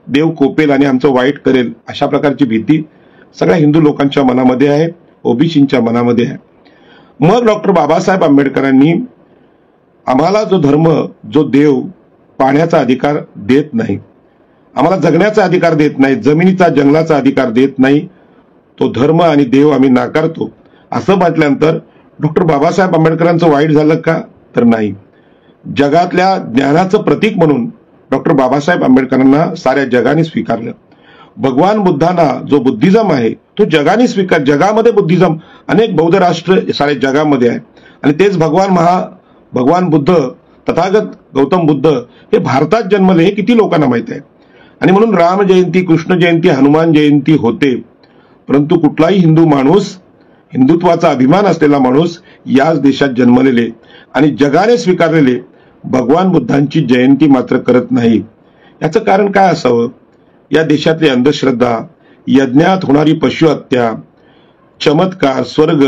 देव कोपेल आणि आमचं वाईट करेल, अशा प्रकारची भीती सगळ्या हिंदू लोकांच्या मनामध्ये आहे, ओबीसींच्या मनामध्ये आहे. मग डॉक्टर बाबासाहेब आंबेडकरांनी आम्हाला जो धर्म, जो देव पाण्याचा अधिकार देत नाही, आम्हाला जगण्याचा अधिकार देत नाही, जमिनीचा जंगलाचा अधिकार देत नाही, तो धर्म आणि देव आम्ही नाकारतो असं म्हटल्यानंतर डॉक्टर बाबासाहेब आंबेडकरांचं वाईट झालं का? तर नाही. जगातल्या ज्ञानाचं प्रतीक म्हणून डॉक्टर बाबासाहेब आंबेडकरांना साऱ्या जगाने स्वीकारलं. भगवान बुद्धांना जो बुद्धिझम आहे तो जगाने स्वीकार, जगामध्ये बुद्धिझम, अनेक बौद्ध राष्ट्र साऱ्या जगामध्ये आहे आणि तेच भगवान बुद्ध, तथागत गौतम बुद्ध हे भारतात जन्मले हे किती लोकांना माहित आहे. आणि म्हणून राम जयंती, कृष्ण जयंती, हनुमान जयंती होते. परंतु कुठलाही हिंदू माणूस, हिंदुत्वाचा अभिमान असलेला माणूस याच देशात जन्मलेले आणि जगाने स्वीकारलेले भगवान बुद्धांची जयंती मात्र करत नाही. याचं कारण काय असावं? या देशातली अंधश्रद्धा, यज्ञात होणारी पशुहत्या, चमत्कार, स्वर्ग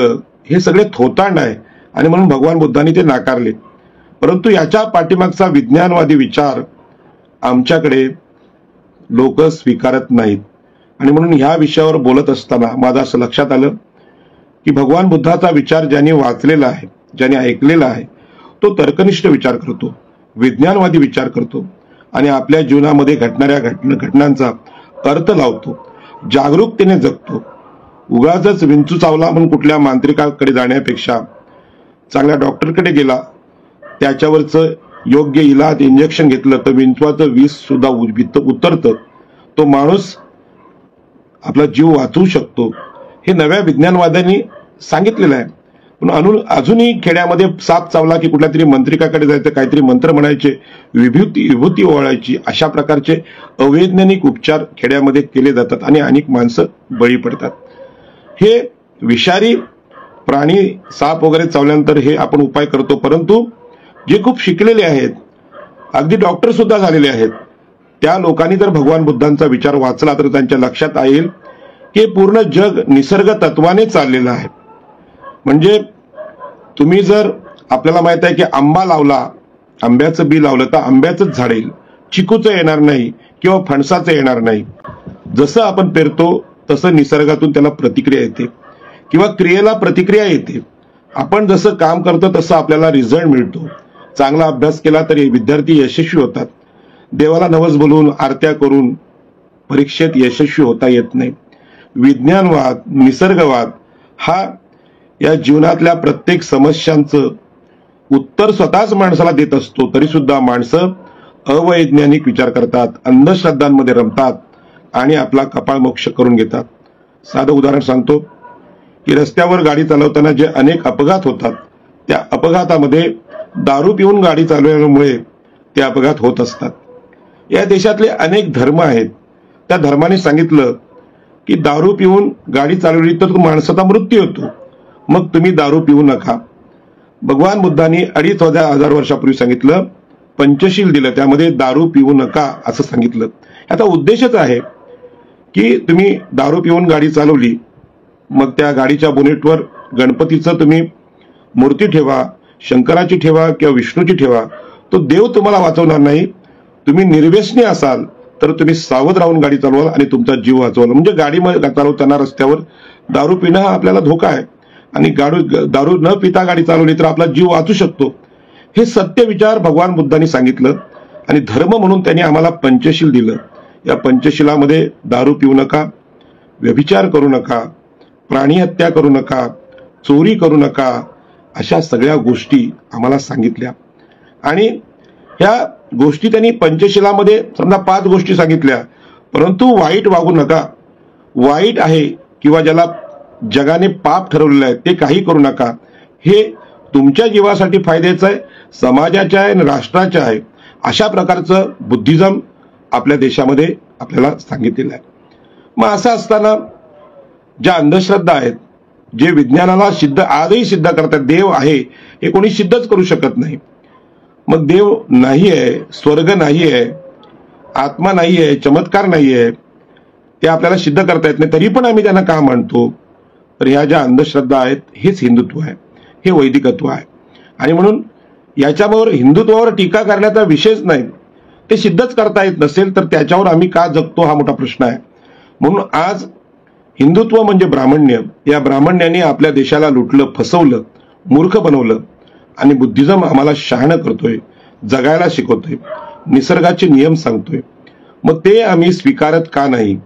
हे सगळे थोतांड आहे आणि म्हणून भगवान बुद्धांनी ते नाकारले. परंतु याच्या पाठीमागचा विज्ञानवादी विचार आमच्याकडे लोक स्वीकारत नाहीत. आणि म्हणून ह्या विषयावर बोलत असताना माझं असं लक्षात आलं की भगवान बुद्धाचा विचार ज्यांनी वाचलेला आहे, ज्यांनी ऐकलेला आहे, तो तर्कनिष्ठ विचार करतो, विज्ञानवादी विचार करतो आणि आपल्या जीवनामध्ये घडणाऱ्या घटनांचा अर्थ लावतो, जागरूकतेने जगतो. उगाचच विंचू चावला म्हणून कुठल्या मांत्रिकाकडे जाण्यापेक्षा चांगल्या डॉक्टरकडे गेला, त्याच्यावरचं योग्य इलाज, इंजेक्शन घेतलं तर विंचवाचं विष सुद्धा उतरतं, तो माणूस आपला जीव वाचवू शकतो. हे नव्या विज्ञानवाद्यांनी सांगितलेलं आहे. पण अजूनही खेड्यामध्ये साप चावला की कुठल्या तरी मंत्रिकाकडे जायचं, काहीतरी मंत्र म्हणायचे, विभूती ओवाळायची, अशा प्रकारचे अवैज्ञानिक उपचार खेड्यामध्ये केले जातात आणि अनेक माणसं बळी पडतात. हे विषारी प्राणी, साप वगैरे चावल्यानंतर हे आपण उपाय करतो. परंतु जे खूप शिकलेले आहेत, अगदी डॉक्टर सुद्धा झालेले आहेत, त्या लोकांनी जर भगवान बुद्धांचा विचार वाचला तर त्यांच्या लक्षात येईल की पूर्ण जग निसर्ग तत्वाने चाललेलं आहे. म्हणजे तुम्ही जर, आपल्याला माहित आहे की आंबा लावला, आंब्याचं बी लावलं तर आंब्याचंच झाड येईल, चिकूचं येणार नाही किंवा फणसाचं येणार नाही. जसं आपण पेरतो तसं निसर्गातून त्याला प्रतिक्रिया येते किंवा क्रियेला प्रतिक्रिया येते. आपण जसं काम करतो तसं आपल्याला रिझल्ट मिळतो. चांगला अभ्यास केला तरी विद्यार्थी यशस्वी होतात. देवाला नवस बोलून, आरत्या करून परीक्षेत यशस्वी होता येत नाही. विज्ञानवाद, निसर्गवाद हा या जीवनातल्या प्रत्येक समस्यांचं उत्तर स्वतःच माणसाला देत असतो. तरी सुद्धा माणसं अवैज्ञानिक विचार करतात, अंधश्रद्धांमध्ये रमतात आणि आपला कपाळमोक्ष करून घेतात. साधं उदाहरण सांगतो की रस्त्यावर गाडी चालवताना जे अनेक अपघात होतात, त्या अपघातामध्ये दारू पिऊन गाडी चालवल्यामुळे ते अपघात होत असतात. या देशातले अनेक धर्म आहेत, त्या धर्माने सांगितलं की दारू पिऊन गाडी चालवली तर माणसाचा मृत्यू होतो, मग तुम्ही दारू पिऊ नका. भगवान बुद्धांनी 2500 वर्षापूर्वी सांगितलं, पंचशील दिलं, त्यामध्ये दारू पिऊ नका असं सांगितलं. याचा उद्देशच आहे की तुम्ही दारू पिऊन गाडी चालवली, मग त्या गाडीच्या बोनेटवर गणपतीचं तुम्ही मूर्ती ठेवा, शंकराची ठेवा किंवा विष्णूची ठेवा, तो देव तुम्हाला वाचवणार नाही. तुम्ही निर्व्यसनी असाल तर तुम्ही सावध राहून गाडी चालवाल आणि तुमचा जीव वाचवाल. म्हणजे गाडी चालवताना रस्त्यावर दारू पिणं हा आपल्याला धोका आहे आणि दारू न पिता गाडी चालवली तर आपला जीव वाचू शकतो. हे सत्य विचार भगवान बुद्धांनी सांगितलं आणि धर्म म्हणून त्यांनी आम्हाला पंचशील दिलं. या पंचशिलामध्ये दारू पिऊ नका, व्यभिचार करू नका, प्राणी हत्या करू नका, चोरी करू नका, अशा सगळ्या गोष्टी आम्हाला सांगितल्या. आणि ह्या गोष्टी त्यांनी पंचशिलामध्ये समजा 5 गोष्टी सांगितल्या. परंतु वाईट वागू नका, वाईट आहे किंवा ज्याला जगाने पाप ठरवलेलं आहे ते काही करू नका, हे तुमच्या जीवासाठी फायद्याचं आहे, समाजाच्या आहे, राष्ट्राच्या आहे, अशा प्रकारचं बुद्धिझम आपल्या देशामध्ये आपल्याला सांगितलेलं आहे. मग असं असताना ज्या अंधश्रद्धा आहेत, जे विज्ञानाला आजही सिद्ध करतात, देव आहे हे कोणी सिद्धच करू शकत नाही. मग देव नाही आहे, स्वर्ग नाही आहे, आत्मा नाही आहे, चमत्कार नाही आहे, ते आपल्याला सिद्ध करता येत नाही, तरी पण आम्ही त्यांना का मानतो? तर ह्या ज्या अंधश्रद्धा आहेत हेच हिंदुत्व आहे, हे वैदिकत्व आहे. आणि म्हणून याच्यावर हिंदुत्वावर टीका करण्याचा विषयच नाही. ते सिद्धच करता येत नसेल तर त्याच्यावर आम्ही का जगतो हा मोठा प्रश्न आहे. म्हणून आज हिंदुत्व म्हणजे ब्राह्मण्य, या ब्राह्मण्याने आपल्या देशाला लुटलं, फसवलं, मूर्ख बनवलं आणि बुद्धिझम आम्हाला शहाणं करतोय, जगायला शिकवतोय, निसर्गाचे नियम सांगतोय, मग ते आम्ही स्वीकारत का नाही?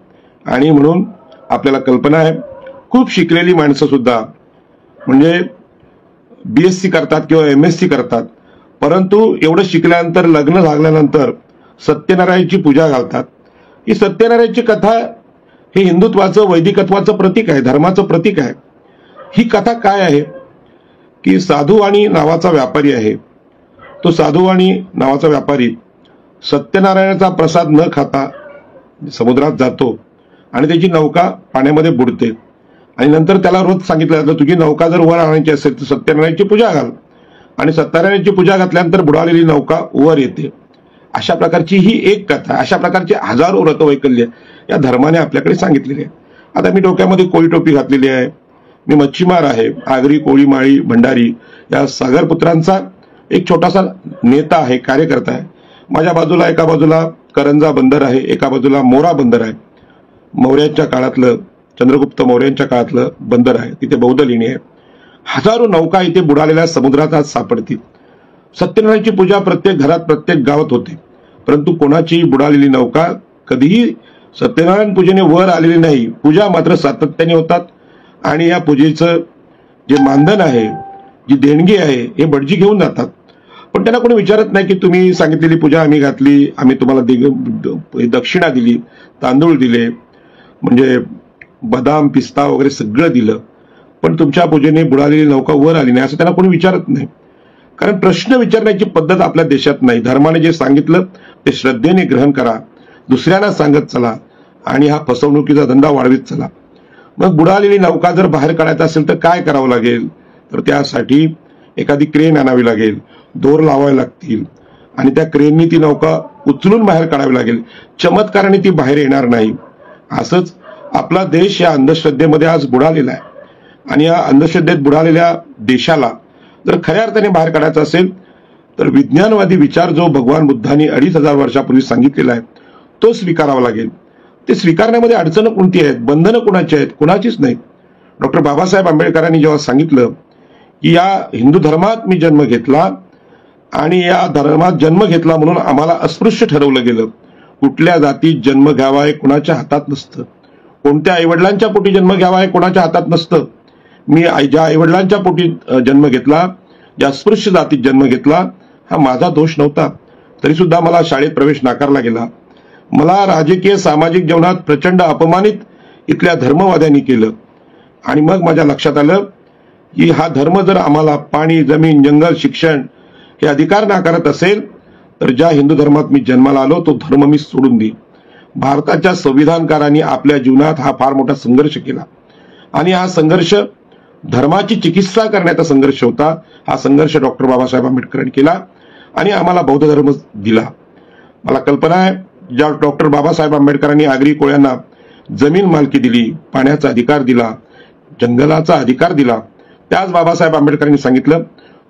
आणि म्हणून आपल्याला कल्पना आहे, खूप शिकलेली माणसं सुद्धा म्हणजे BSc करतात किंवा MSc करतात, परंतु एवढं शिकल्यानंतर लग्न झाल्यानंतर सत्यनारायणची पूजा घालतात. ही सत्यनारायणची कथा हे हिंदुत्वाचं, वैदिकत्वाचं प्रतीक आहे, धर्माचं प्रतीक आहे. ही कथा काय आहे की साधुवाणी नावाचा व्यापारी आहे. तो साधुवाणी नावाचा व्यापारी सत्यनारायणाचा प्रसाद न खाता समुद्रात जातो आणि त्याची नौका पाण्यामध्ये बुडते आणि नंतर त्याला रोज सांगितलं जातं, तुझी नौका जर वर आणायची असेल तर सत्यनारायणची पूजा घाल. आणि सत्यनारायणची पूजा घातल्यानंतर बुडालेली नौका वर येते. अशा प्रकारची ही एक कथा, अशा प्रकारचे हजारो व्रतवैकल्य या धर्माने आपल्याकडे सांगितलेले आहे. आता मी डोक्यामध्ये कोळी टोपी घातलेली आहे, मी मच्छीमार आहे, आगरी, कोळी, माळी, भंडारी या सागरपुत्रांचा एक छोटासा नेता आहे, कार्यकर्ता आहे. माझ्या बाजूला एका बाजूला करंजा बंदर आहे, एका बाजूला मोरा बंदर आहे. मौर्यांच्या काळातलं, चंद्रगुप्त मौर्यांच्या काळातलं बंदर आहे, तिथे बौद्ध लेणी आहे. हजारो नौका इथे बुडालेल्या समुद्रात आज सापडतील. सत्यनारायणची पूजा प्रत्येक घरात, प्रत्येक गावात होते, परंतु कोणाची बुडालेली नौका कधीही सत्यनारायण पूजेने वर आलेली नाही. पूजा मात्र सातत्याने होतात आणि या पूजेचं जे मानधन आहे, जी देणगी आहे, हे भटजी घेऊन जातात. पण त्यांना कोणी विचारत नाही की तुम्ही सांगितलेली पूजा आम्ही घातली, आम्ही तुम्हाला दक्षिणा दिली, तांदूळ दिले, म्हणजे बदाम, पिस्ता वगैरे सगळं दिलं, पण तुमच्या पूजेने बुडालेली नौका वर आली नाही, असं त्यांना कोणी विचारत नाही. कारण प्रश्न विचारण्याची पद्धत आपल्या देशात नाही. धर्माने जे सांगितलं ते श्रद्धेने ग्रहण करा, दुसऱ्यांना सांगत चला आणि हा फसवणुकीचा धंदा वाढवीत चला. मग बुडालेली नौका जर बाहेर काढायचं असेल तर काय करावं लागेल? तर त्यासाठी एखादी क्रेन आणावी लागेल, दोर लावावे लागतील आणि त्या क्रेननी ती नौका उचलून बाहेर काढावी लागेल. चमत्काराने ती बाहेर येणार नाही. असंच आपला देश या अंधश्रद्धेमध्ये आज बुडालेला आहे आणि या अंधश्रद्धेत बुडालेल्या देशाला जर खऱ्या अर्थाने बाहेर काढायचं असेल तर विज्ञानवादी विचार जो भगवान बुद्धांनी 2500 वर्षापूर्वी सांगितलेला आहे तो स्वीकारावा लागेल. ते स्वीकारण्यामध्ये अडचण कोणती आहेत? बंधनं कोणाची आहेत? कोणाचीच नाही. डॉक्टर बाबासाहेब आंबेडकरांनी जेव्हा सांगितलं की या हिंदू धर्मात मी जन्म घेतला आणि या धर्मात जन्म घेतला म्हणून आम्हाला अस्पृश्य ठरवलं गेलं. कुठल्या जातीत जन्म घ्यावा हे कोणाच्या हातात नसतं, कोणत्या आईवडिलांच्या पोटी जन्म घ्यावा हे कोणाच्या हातात नसतं. मी ज्या आईवडिलांच्या पोटी जन्म घेतला, ज्या अस्पृश्य जातीत जन्म घेतला, हा माझा दोष नव्हता. तरी सुद्धा मला शाळेत प्रवेश नाकारला गेला. मला राजकीय सामाजिक जीवनात प्रचंड अपमानित इथल्या धर्मवाद्यांनी केलं आणि मग माझ्या लक्षात आलं की हा धर्म जर आम्हाला पाणी, जमीन, जंगल, शिक्षण हे अधिकार नाकारत असेल तर ज्या हिंदू धर्मात मी जन्माला आलो तो धर्म मी सोडून देईन. भारताच्या संविधानकारांनी आपल्या जीवनात हा फार मोठा संघर्ष केला आणि हा संघर्ष धर्माची चिकित्सा करण्याचा संघर्ष होता. हा संघर्ष डॉक्टर बाबासाहेब आंबेडकरांनी केला आणि आम्हाला बौद्ध धर्म दिला. मला कल्पना आहे ज्या डॉक्टर बाबासाहेब आंबेडकरांनी आगरी कोळ्यांना जमीन मालकी दिली, पाण्याचा अधिकार दिला, जंगलाचा अधिकार दिला, त्याच बाबासाहेब आंबेडकरांनी सांगितलं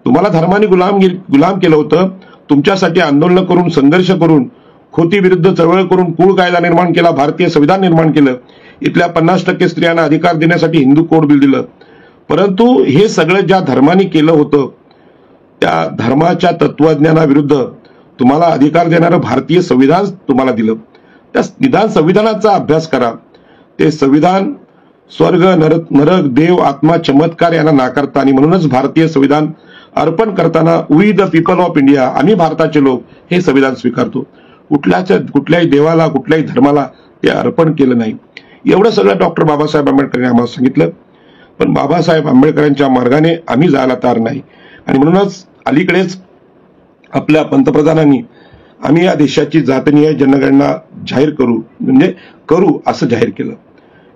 तुम्हाला धर्माने गुलाम केलं होतं, तुमच्यासाठी आंदोलन करून, संघर्ष करून, खोती विरुद्ध चळवळ करून कुळ कायदा निर्माण केला, भारतीय संविधान निर्माण केलं, इथल्या 50% स्त्रियांना अधिकार देण्यासाठी हिंदू कोड बिल दिलं. परंतु हे सगळं ज्या धर्माने केलं होतं त्या धर्माच्या तत्वज्ञानाविरुद्ध तुम्हाला अधिकार देणारं भारतीय संविधान तुम्हाला दिलं. त्या निदान संविधानाचा अभ्यास करा. ते संविधान स्वर्ग, नरक, देव, आत्मा, चमत्कार यांना नाकारता आणि म्हणूनच भारतीय संविधान अर्पण करताना we the people of India, आम्ही भारताचे लोक हे संविधान स्वीकारतो. कुठल्याही देवाला, कुठल्याही धर्माला ते अर्पण केलं नाही. एवढं सगळं डॉक्टर बाबासाहेब आंबेडकरांनी आम्हाला सांगितलं. पण बाबासाहेब आंबेडकरांच्या मार्गाने आम्ही जायला तयार नाही आणि म्हणूनच अलीकडेच आपल्या पंतप्रधानांनी आम्ही या देशाची जातनिहाय जनगणना जाहीर करू असं जाहीर केलं.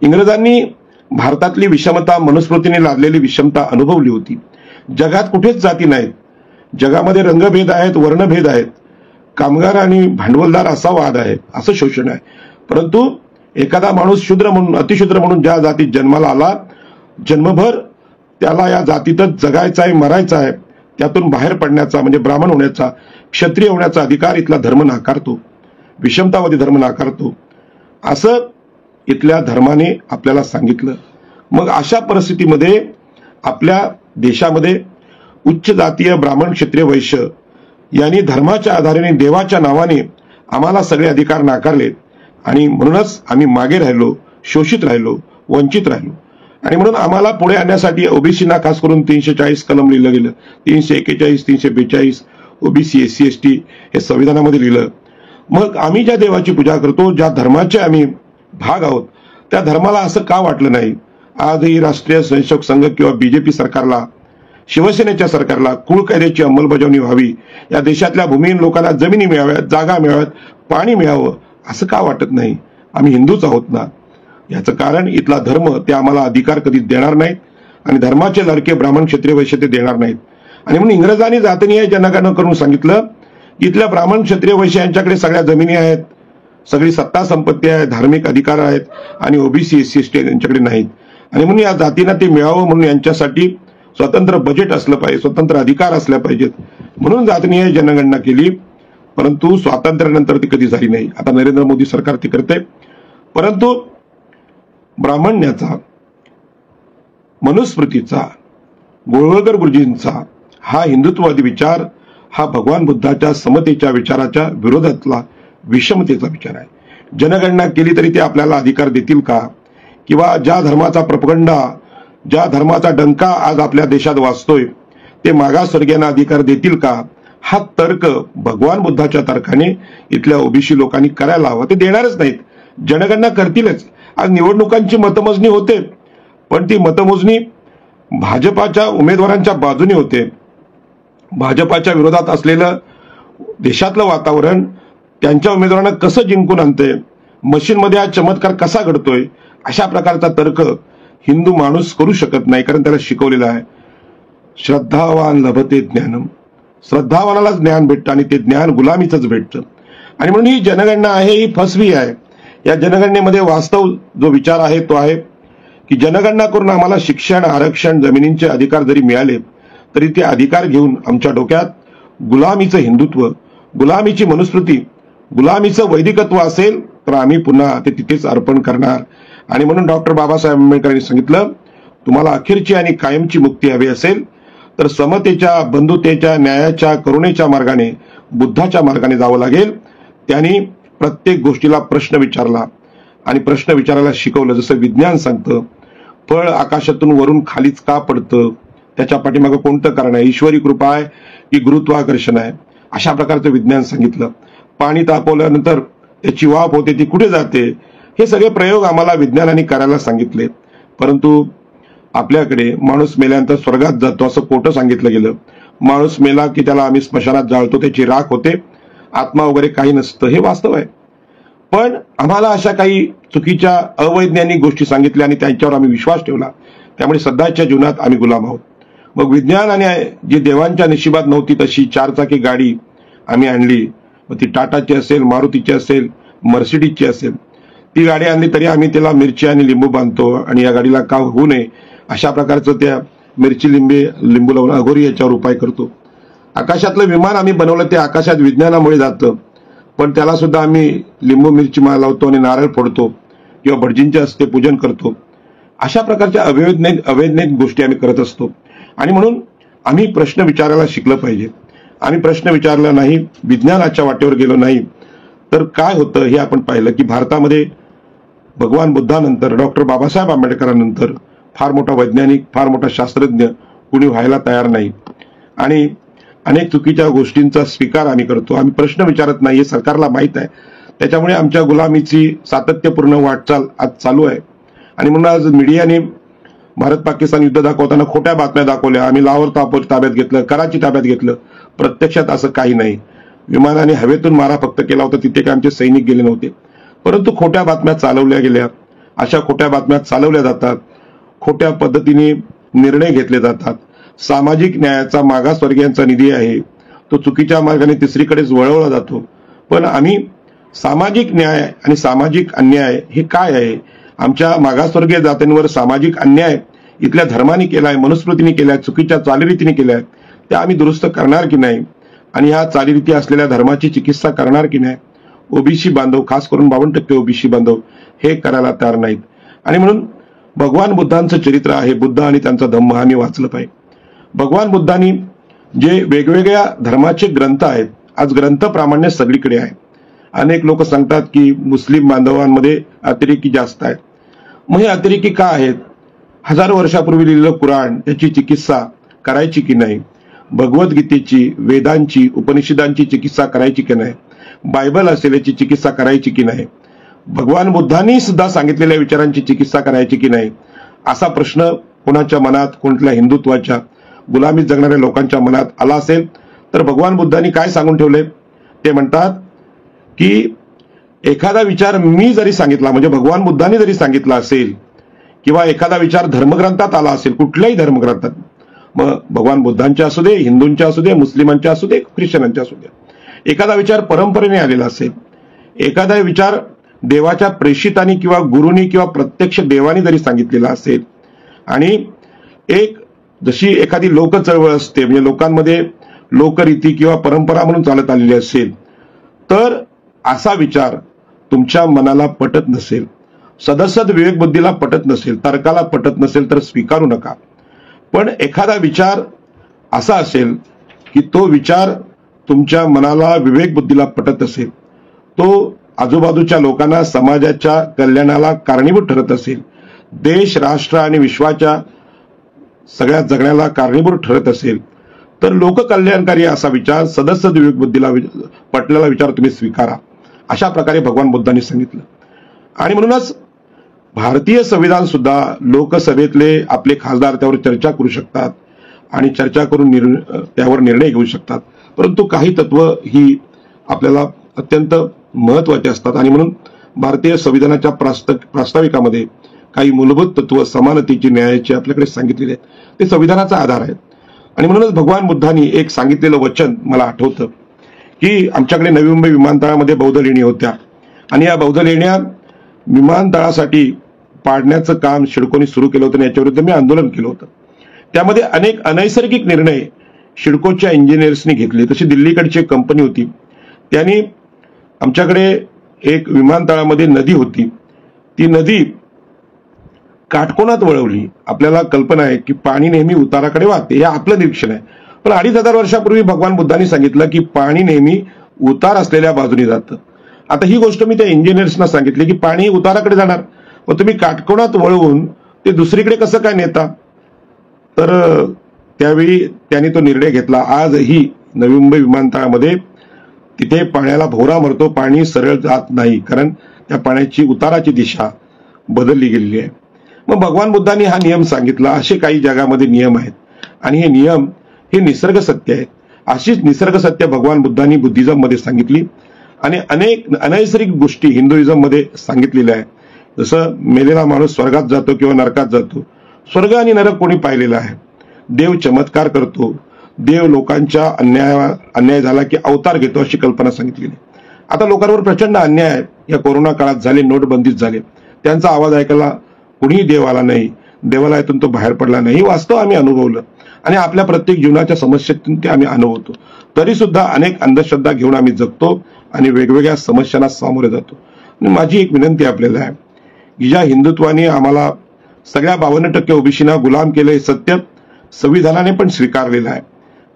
इंग्रजांनी भारतातली विषमता, मनुस्मृतीने लादलेली विषमता अनुभवली होती. जगात कुठेच जाती नाहीत, जगामध्ये रंगभेद आहेत, वर्णभेद आहेत, कामगार आणि भांडवलदार असा वाद आहे, असं शोषण आहे. परंतु एखादा माणूस शूद्र म्हणून, अतिशूद्र म्हणून ज्या जातीत जन्माला आला, जन्मभर त्याला या जातीतच जगायचं आहे, मरायचं आहे, त्यातून बाहेर पडण्याचा म्हणजे ब्राह्मण होण्याचा, क्षत्रिय होण्याचा अधिकार इथला धर्म नाकारतो, विषमतावादी धर्म नाकारतो, असं इथल्या धर्माने आपल्याला सांगितलं. मग अशा परिस्थितीमध्ये आपल्या देशामध्ये उच्च जातीय ब्राह्मण क्षत्रिय वैश्य यांनी धर्माच्या आधाराने देवाच्या नावाने आम्हाला सगळे अधिकार नाकारले आणि म्हणूनच आम्ही मागे राहिलो, शोषित राहिलो, वंचित राहिलो. आणि म्हणून आम्हाला पुढे आणण्यासाठी ओबीसीना खास करून 340 कलम लिहिलं गेलं, 341, 342 ओबीसी, एससी, एसटी हे संविधानामध्ये लिहिलं. मग आम्ही ज्या देवाची पूजा करतो, ज्या धर्माचे आम्ही भाग आहोत, त्या धर्माला असं का वाटलं नाही? आजही राष्ट्रीय स्वयंसेवक संघ किंवा बीजेपी सरकारला, शिवसेनेच्या सरकारला कुळ कायद्याची अंमलबजावणी व्हावी, या देशातल्या भूमिहीन लोकांना जमिनी मिळाव्यात, जागा मिळाव्यात, पाणी मिळावं, असं का वाटत नाही? आम्ही हिंदूच आहोत ना. याचं कारण इथला धर्म ते आम्हाला अधिकार कधी देणार नाहीत आणि धर्माचे लडके ब्राह्मण क्षत्रिय वैश्य ते देणार नाहीत. आणि म्हणून इंग्रजांनी जातनीय जनगणना करून सांगितलं, इथल्या ब्राह्मण क्षत्रिय वैश्य यांच्याकडे सगळ्या जमिनी आहेत, सगळी सत्ता संपत्ती आहे, धार्मिक अधिकार आहेत आणि ओबीसी, एससी, एसटी यांच्याकडे नाहीत. आणि म्हणून या जातींना ते मिळावं म्हणून यांच्यासाठी स्वतंत्र बजेट असलं पाहिजे, स्वतंत्र अधिकार असले पाहिजेत, म्हणून जातनीय जनगणना केली. परंतु स्वातंत्र्यानंतर ती कधी झाली नाही. आता नरेंद्र मोदी सरकार ती करते. परंतु ब्राह्मण्याचा, मनुस्मृतीचा, गोळवळकर गुरुजींचा हा हिंदुत्ववादी विचार हा भगवान बुद्धाच्या समतेच्या विचाराच्या विरोधातला विषमतेचा विचार आहे. जनगणना केली तरी ते आपल्याला अधिकार देतील का? किंवा ज्या धर्माचा प्रपगंडा, ज्या धर्माचा डंका आज आपल्या देशात वाजतोय, ते मागासवर्गीयांना अधिकार देतील का? हा तर्क भगवान बुद्धाच्या तर्काने इथल्या ओबीसी लोकांनी करायला हवा. ते देणारच नाहीत. जनगणना करतीलच. आज निवडणुकांची मतमोजणी होते, पण ती मतमोजणी भाजपाच्या उमेदवारांच्या बाजूने होते. भाजपाच्या विरोधात असलेलं देशातलं वातावरण त्यांच्या उमेदवारांना कसं जिंकून आणते, मशीनमध्ये हा चमत्कार कसा घडतोय, अशा प्रकारचा तर्क हिंदू माणूस करू शकत नाही, कारण त्याला शिकवलेलं आहे. श्रद्धावान लभते ज्ञानम, श्रद्धावानाला ज्ञान भेटतं आणि ते ज्ञान गुलामीचंच भेटतं. आणि म्हणून ही जनगणना आहे, ही फसवी आहे. या जनगणनेमध्ये वास्तव जो विचार आहे तो आहे की जनगणना करून आम्हाला शिक्षण, आरक्षण, जमिनींचे अधिकार जरी मिळाले तरी ते अधिकार घेऊन आमच्या डोक्यात गुलामीचं हिंदुत्व, गुलामीची मनुस्मृती, गुलामीचं वैदिकत्व असेल तर आम्ही पुन्हा ते तिथेच अर्पण करणार. आणि म्हणून डॉक्टर बाबासाहेब आंबेडकरांनी सांगितलं, तुम्हाला अखेरची आणि कायमची मुक्ती हवी असेल तर समतेच्या, बंधुतेच्या, न्यायाच्या, करुणेच्या मार्गाने, बुद्धाच्या मार्गाने जावं लागेल. त्यांनी प्रत्येक गोष्टीला प्रश्न विचारला आणि प्रश्न विचारायला शिकवलं. जसं विज्ञान सांगतं, फळ आकाशातून वरून खालीच का पडतं, त्याच्या पाठीमागं कोणतं कारण आहे, ईश्वरी कृपा आहे की गुरुत्वाकर्षण आहे, अशा प्रकारचं विज्ञान सांगितलं. पाणी तापवल्यानंतर त्याची वाफ होते, ती कुठे जाते, हे सगळे प्रयोग आम्हाला विज्ञानाने करायला सांगितले. परंतु आपल्याकडे माणूस मेल्यानंतर स्वर्गात जातो असं खोटं सांगितलं गेलं. माणूस मेला की त्याला आम्ही स्मशानात जाळतो, त्याची राख होते, आत्मा वगैरे काही नसतं, हे वास्तव आहे. पण आम्हाला अशा काही चुकीच्या अवैज्ञानिक गोष्टी सांगितल्या आणि त्यांच्यावर आम्ही विश्वास ठेवला. त्यामुळे सध्याच्या जीवनात आम्ही गुलाम आहोत. मग विज्ञानाने जी देवांच्या नशिबात नव्हती तशी 4 चाकी गाडी आम्ही आणली. मग ती टाटाची असेल, मारुतीची असेल, मर्सिडीजची असेल, ती गाडी आणली तरी आम्ही त्याला मिरची आणि लिंबू बांधतो आणि या गाडीला का होऊ नये अशा प्रकारचं त्या मिरची लिंबू लावून अघोरी याच्यावर उपाय करतो. आकाशातलं विमान आम्ही बनवलं, ते आकाशात विज्ञानामुळे जातं, पण त्याला सुद्धा आम्ही लिंबू मिरची माळ लावतो आणि नारळ फोडतो किंवा भटजींच्या हस्ते पूजन करतो. अशा प्रकारच्या अवैज्ञानिक गोष्टी आम्ही करत असतो. आणि म्हणून आम्ही प्रश्न विचारायला शिकलं पाहिजे. आम्ही प्रश्न विचारला नाही, विज्ञानाच्या वाटेवर गेलो नाही, तर काय होतं हे आपण पाहिलं की भारतामध्ये भगवान बुद्धानंतर, डॉक्टर बाबासाहेब आंबेडकरांनंतर फार मोठा वैज्ञानिक, फार मोठा शास्त्रज्ञ कुणी व्हायला तयार नाही. आणि अनेक चुकीच्या गोष्टींचा स्वीकार आम्ही करतो. आम्ही प्रश्न विचारत नाही, हे सरकारला माहीत आहे. त्याच्यामुळे आमच्या गुलामीची सातत्यपूर्ण वाटचाल आज चालू आहे. आणि म्हणून आज मीडियाने भारत पाकिस्तान युद्ध दाखवताना खोट्या बातम्या दाखवल्या. आम्ही लाहोर ताब्यात घेतलं, कराची ताब्यात घेतलं. प्रत्यक्षात असं काही नाही. विमानाने हवेतून मारा फक्त केला होता, तिथे काय आमचे सैनिक गेले नव्हते. परंतु खोट्या बातम्या चालवल्या गेल्या. अशा खोट्या बातम्या चालवल्या जातात, खोट्या पद्धतीने निर्णय घेतले जातात. सामाजिक न्यायाचा मागासवर्गीयांचा निधी आहे, तो चुकीच्या मार्गाने तिसरीकडेच वळवला जातो. पण आम्ही सामाजिक न्याय आणि सामाजिक अन्याय हे काय आहे, आमच्या मागासवर्गीय जातींवर सामाजिक अन्याय इथल्या धर्माने केलाय, मनुस्मृतीने केलाय, चुकीच्या चालीरीतीने केलाय, त्या आम्ही दुरुस्त करणार की नाही आणि ह्या चालीरीती असलेल्या धर्माची चिकित्सा करणार की नाही. ओबीसी बांधव, खास करून 52% ओबीसी बांधव हे करायला तयार नाहीत. आणि म्हणून भगवान बुद्धांचं चरित्र आहे, बुद्ध आणि त्यांचा धम्म, आम्ही वाचलं पाहिजे. भगवान बुद्धांनी जे वेगवेगळ्या धर्माचे ग्रंथ आहेत, आज ग्रंथ प्रामाण्य सगळीकडे आहे. अनेक लोक सांगतात की मुस्लिम बांधवांमध्ये अतिरेकी जास्त आहेत. मग हे अतिरेकी का आहेत? हजारो वर्षापूर्वी लिहिलेलं कुराण, त्याची चिकित्सा करायची की नाही? भगवद्गीतेची, वेदांची, उपनिषदांची चिकित्सा करायची की नाही? बायबल असेल याची चिकित्सा करायची की नाही? भगवान बुद्धांनी सुद्धा सांगितलेल्या विचारांची चिकित्सा करायची की नाही? असा प्रश्न कोणाच्या मनात, कोणत्या हिंदुत्वाच्या गुलामीत जगणाऱ्या लोकांच्या मनात आला असेल तर भगवान बुद्धांनी काय सांगून ठेवले? ते म्हणतात की एखादा विचार मी जरी सांगितला, म्हणजे भगवान बुद्धांनी जरी सांगितला असेल, किंवा एखादा विचार धर्मग्रंथात आला असेल, कुठल्याही धर्मग्रंथात, मग भगवान बुद्धांच्या असू दे, हिंदूंच्या असू दे, मुस्लिमांच्या असू दे, ख्रिश्चनांच्या असू दे, एखादा विचार परंपरेने आलेला असेल, एखादा विचार देवाच्या प्रेषितांनी किंवा गुरुनी किंवा प्रत्यक्ष देवानी जरी सांगितलेला असेल, आणि एक जशी एखादी लोक चळवळ असते, म्हणजे लोकांमध्ये लोकरीती किंवा परंपरा म्हणून चालत आलेली असेल, तर असा विचार तुमच्या मनाला पटत नसेल, सदसद विवेक बुद्धीला पटत नसेल, तर्काला पटत नसेल तर स्वीकारू नका. पण एखादा विचार असा असेल की तो विचार तुमच्या मनाला, विवेक बुद्धीला पटत असेल, तो आजूबाजूच्या लोकांना, समाजाच्या कल्याणाला कारणीभूत ठरत असेल, देश, राष्ट्र आणि विश्वाच्या सगळ्या जगण्याला कारणीभूत ठरत असेल, तर लोककल्याणकारी असा विचार, सदस्य विवेक बुद्धीला पटलेला विचार तुम्ही स्वीकारा. अशा प्रकारे भगवान बुद्धांनी सांगितलं. आणि म्हणूनच भारतीय संविधान सुद्धा लोकसभेतले आपले खासदार त्यावर चर्चा करू शकतात आणि चर्चा करून त्यावर निर्णय घेऊ शकतात. परंतु काही तत्व ही आपल्याला अत्यंत महत्वाचे असतात, आणि म्हणून भारतीय संविधानाच्या प्रास्ताविकामध्ये काही मूलभूत तत्व समानतेची, न्यायाची आपल्याकडे सांगितलेले आहेत. ते संविधानाचा आधार आहेत. आणि म्हणूनच भगवान बुद्धांनी एक सांगितलेलं वचन मला आठवतं की आमच्याकडे नवी मुंबई विमानतळामध्ये बौद्ध लेणी होत्या, आणि या बौद्ध लेण्या विमानतळासाठी पाडण्याचं काम सिडकोने सुरू केलं होतं, आणि याच्याविरुद्ध मी आंदोलन केलं होतं. त्यामध्ये अनेक अनैसर्गिक निर्णय सिडकोच्या इंजिनियर्सनी घेतले. तशी दिल्लीकडची एक कंपनी होती, त्यांनी आमच्याकडे एक विमानतळामध्ये नदी होती, ती नदी काटकोनात वळवली. आपल्याला कल्पना आहे की पाणी नेहमी उताराकडे वाहते, हे आपलं निरीक्षण आहे. पण 2500 वर्षापूर्वी भगवान बुद्धांनी सांगितलं की पाणी नेहमी उतार असलेल्या बाजूने जातं. आता ही गोष्ट मी त्या इंजिनियर्सना सांगितली की पाणी उताराकडे जाणार, मग तुम्ही काटकोनात वळवून ते दुसरीकडे कसं काय नेता? तर त्यावेळी त्यांनी तो निर्णय घेतला. आजही नवी मुंबई विमानतळामध्ये तिथे पाण्याला भोवरा मरतो, पाणी सरळ जात नाही, कारण त्या पाण्याची उताराची दिशा बदलली गेलेली आहे. मग भगवान बुद्धांनी हा नियम सांगितला. असे काही जगामध्ये नियम आहेत, आणि हे नियम हे निसर्ग सत्य आहेत. अशीच निसर्ग सत्य भगवान बुद्धांनी बुद्धिझम मध्ये सांगितली, आणि अनेक अनैसर्गिक गोष्टी हिंदुइझम मध्ये सांगितलेल्या आहेत. जसं मेलेला माणूस स्वर्गात जातो किंवा नरकात जातो. स्वर्ग आणि नरक कोणी पाहिलेला आहे? देव चमत्कार करतो, देव लोकांच्या अन्याय झाला की अवतार घेतो, अशी कल्पना सांगितलेली. आता लोकांवर प्रचंड अन्याय या कोरोना काळात झाले, नोटबंदीत झाले, त्यांचा आवाज ऐकायला कुणीही देव आला नाही, देवालयातून तो बाहेर पडला नाही. वास्तव आम्ही अनुभवलं, आणि आपल्या प्रत्येक जीवनाच्या समस्येतून ते आम्ही अनुभवतो. तरी सुद्धा अनेक अंधश्रद्धा घेऊन आम्ही जगतो आणि वेगवेगळ्या समस्यांना सामोरे जातो. माझी एक विनंती आपल्याला आहे की ज्या हिंदुत्वाने आम्हाला सगळ्या 52% ओबीसीना गुलाम केले, सत्य संविधानाने पण स्वीकारलेलं आहे,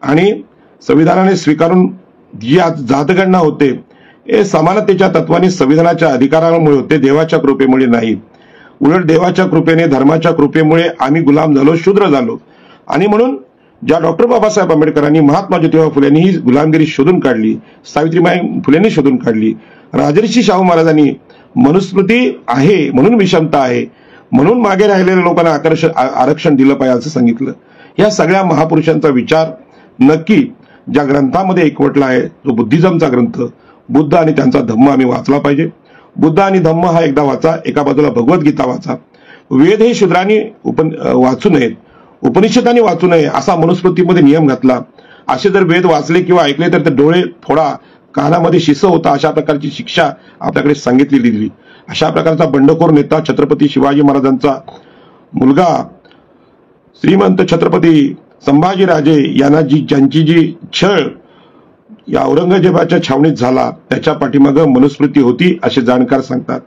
आणि संविधानाने स्वीकारून जी आज जातगणना होते हे समानतेच्या तत्वाने संविधानाच्या अधिकारामुळे होते, देवाच्या कृपेमुळे नाही. उलट देवाच्या कृपेने, धर्माच्या कृपेमुळे आम्ही गुलाम झालो, शूद्र झालो. आणि म्हणून ज्या डॉक्टर बाबासाहेब आंबेडकरांनी, महात्मा ज्योतिबा फुलेंनी ही गुलामगिरी शोधून काढली, सावित्रीबाई फुलेंनी शोधून काढली, राजर्षी शाहू महाराजांनी मनुस्मृती आहे म्हणून विषमता आहे, म्हणून मागे राहिलेल्या लोकांना आरक्षण दिलं पाहिजे असं सांगितलं. या सगळ्या महापुरुषांचा विचार नक्की ज्या ग्रंथामध्ये एकवटला आहे, जो बुद्धिझमचा ग्रंथ, बुद्ध आणि त्यांचा धम्म आम्ही वाचला पाहिजे. बुद्ध आणि धम्म हा एकदा वाचा, एका बाजूला भगवद्गीता वाचा. वेद हे शूद्रांनी वाचू नयेत, उपनिषदांनी वाचू नये असा मनुस्मृतीमध्ये नियम घातला. असे जर वेद वाचले किंवा ऐकले तर ते डोळे फोडा, कानामध्ये शिस होता, अशा प्रकारची शिक्षा आपल्याकडे सांगितलेली दिली. अशा प्रकारचा बंडखोर नेता छत्रपती शिवाजी महाराजांचा मुलगा श्रीमंत छत्रपती संभाजीराजे यांना ज्यांची जी छळ या औरंगजेबाच्या छावणीत झाला, त्याच्या पाठीमागं मनुस्मृती होती असे जाणकार सांगतात.